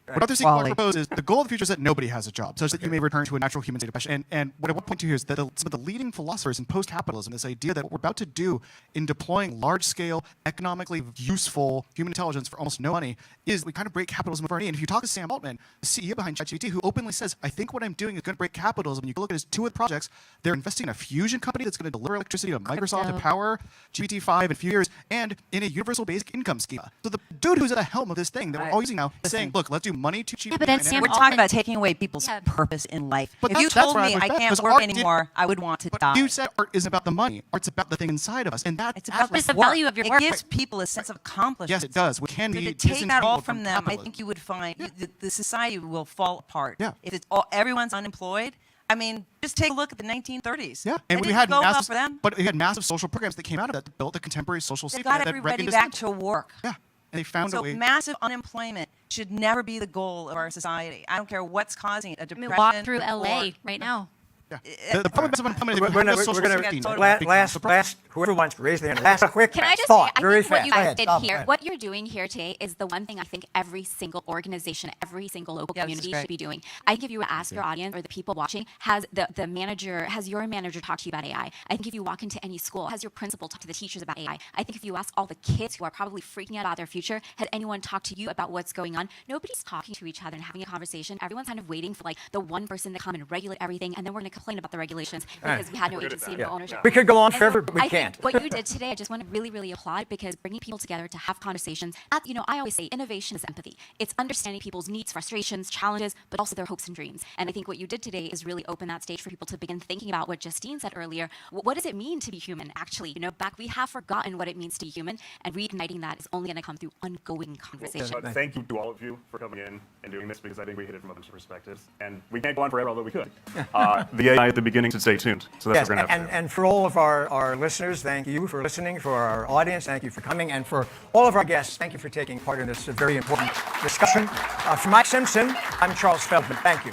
What Arthur C. Clarke proposes is the goal of the future is that nobody has a job, such that you may return to a natural human state of passion. And what I want to point to here is that some of the leading philosophers in post-capitalism, this idea that what we're about to do in deploying large-scale, economically useful human intelligence for almost no money is we kind of break capitalism of our knee. And if you talk to Sam Altman, the CEO behind ChatGPT, who openly says, I think what I'm doing is going to break capitalism. And you can look at his two of the projects. They're investing in a fusion company that's going to deliver electricity to Microsoft to power GPT-5 in a few years, and in a universal basic income scheme. So the dude who's at the helm of this thing that we're all using now is saying, look, let's do money to cheap. Yeah, but then Sam We're talking about taking away people's purpose in life. But If you that's told where I me was I back, can't because work art did- anymore, I would want to But die. you said art isn't about the money. Art's about the thing inside of us, and that It's about What's the the value of your It work? gives people a sense of accomplishment. yes, it does. We can So be to take that all disentangled from them, I capitalism. think you would find the society will fall apart. Yeah. If it's everyone's unemployed, I mean, just take a look at the 1930s. Yeah, It and we didn't had go well massive, for them. but we had massive social programs that came out of that that built the contemporary social They safety got net that everybody Reagan back dismantled. to work. Yeah, and they found a So way. massive unemployment should never be the goal of our society. I don't care what's causing it, a I depression. mean, walk through LA or- right now. Yeah. The problem with unemployment is we We're have gonna, social we're safety gonna net. last, whoever wants to raise their hand. Last quick Can I just thought, say, I very think what fast. you Go guys ahead, did Tom, go here, ahead. what you're doing here today is the one thing I think every single organization, every single local Yeah, this is community great. should be doing. I think if you ask your audience or the people watching, has the manager, has your manager talked to you about AI? I think if you walk into any school, has your principal talked to the teachers about AI? I think if you ask all the kids who are probably freaking out about their future, has anyone talked to you about what's going on? Nobody's talking to each other and having a conversation. Everyone's kind of waiting for like the one person to come and regulate everything, and then we're going to complain about the regulations because we had no We're good at agency that. and no ownership. We could go on And forever, so but we I can't. think what you did today, I just want to really, really applaud because bringing people together to have conversations. I always say innovation is empathy. It's understanding people's needs, frustrations, challenges, but also their hopes and dreams. And I think what you did today is really open that stage for people to begin thinking about what Justine said earlier. What does it mean to be human, actually? We have forgotten what it means to be human, and reigniting that is only going to come through ongoing conversation. Thank you to all of you for coming in and doing this, because I think we hit it from a bunch of perspectives. And we can't go on forever, although we could. The AI at the beginning should stay tuned. So that's Yes, what we're going to have to do. and for all of our listeners, thank you for listening. For our audience, thank you for coming. And for all of our guests, thank you for taking part in this very important discussion. For Mike Simpson, I'm Charles Feldman. Thank you.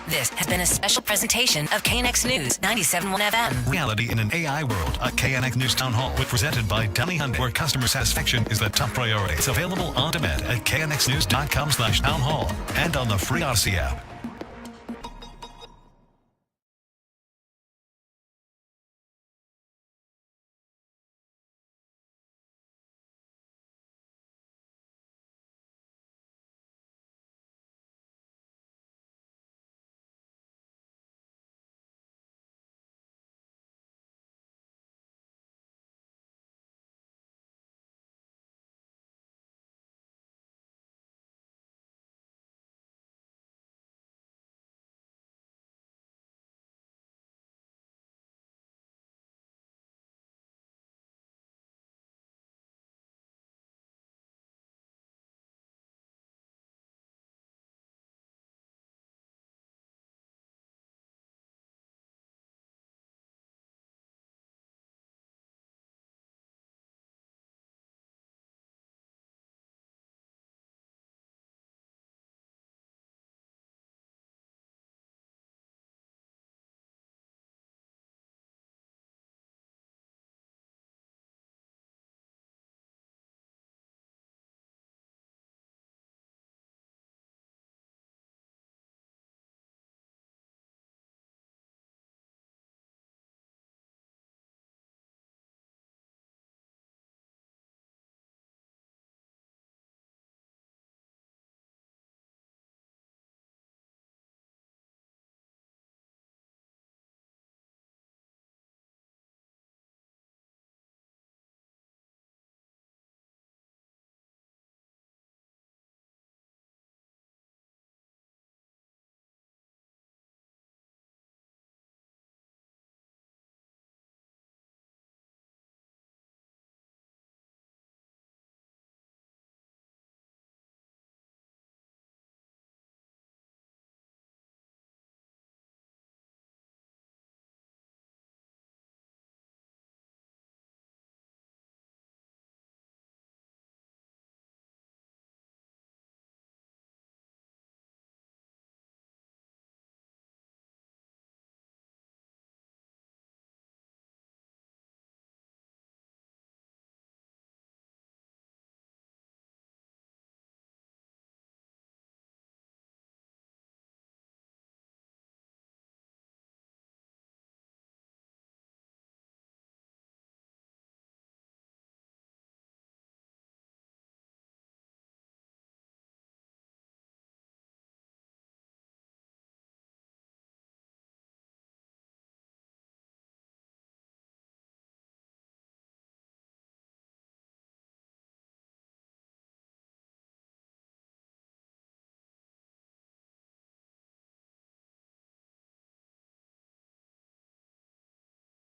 This has been a special presentation of KNX News 97.1 FM. Reality in an AI world, a KNX News Town Hall, presented by Donnie Hyundai, where customer satisfaction is the top priority. It's available on demand at knxnews.com/townhall and on the free Audacy app.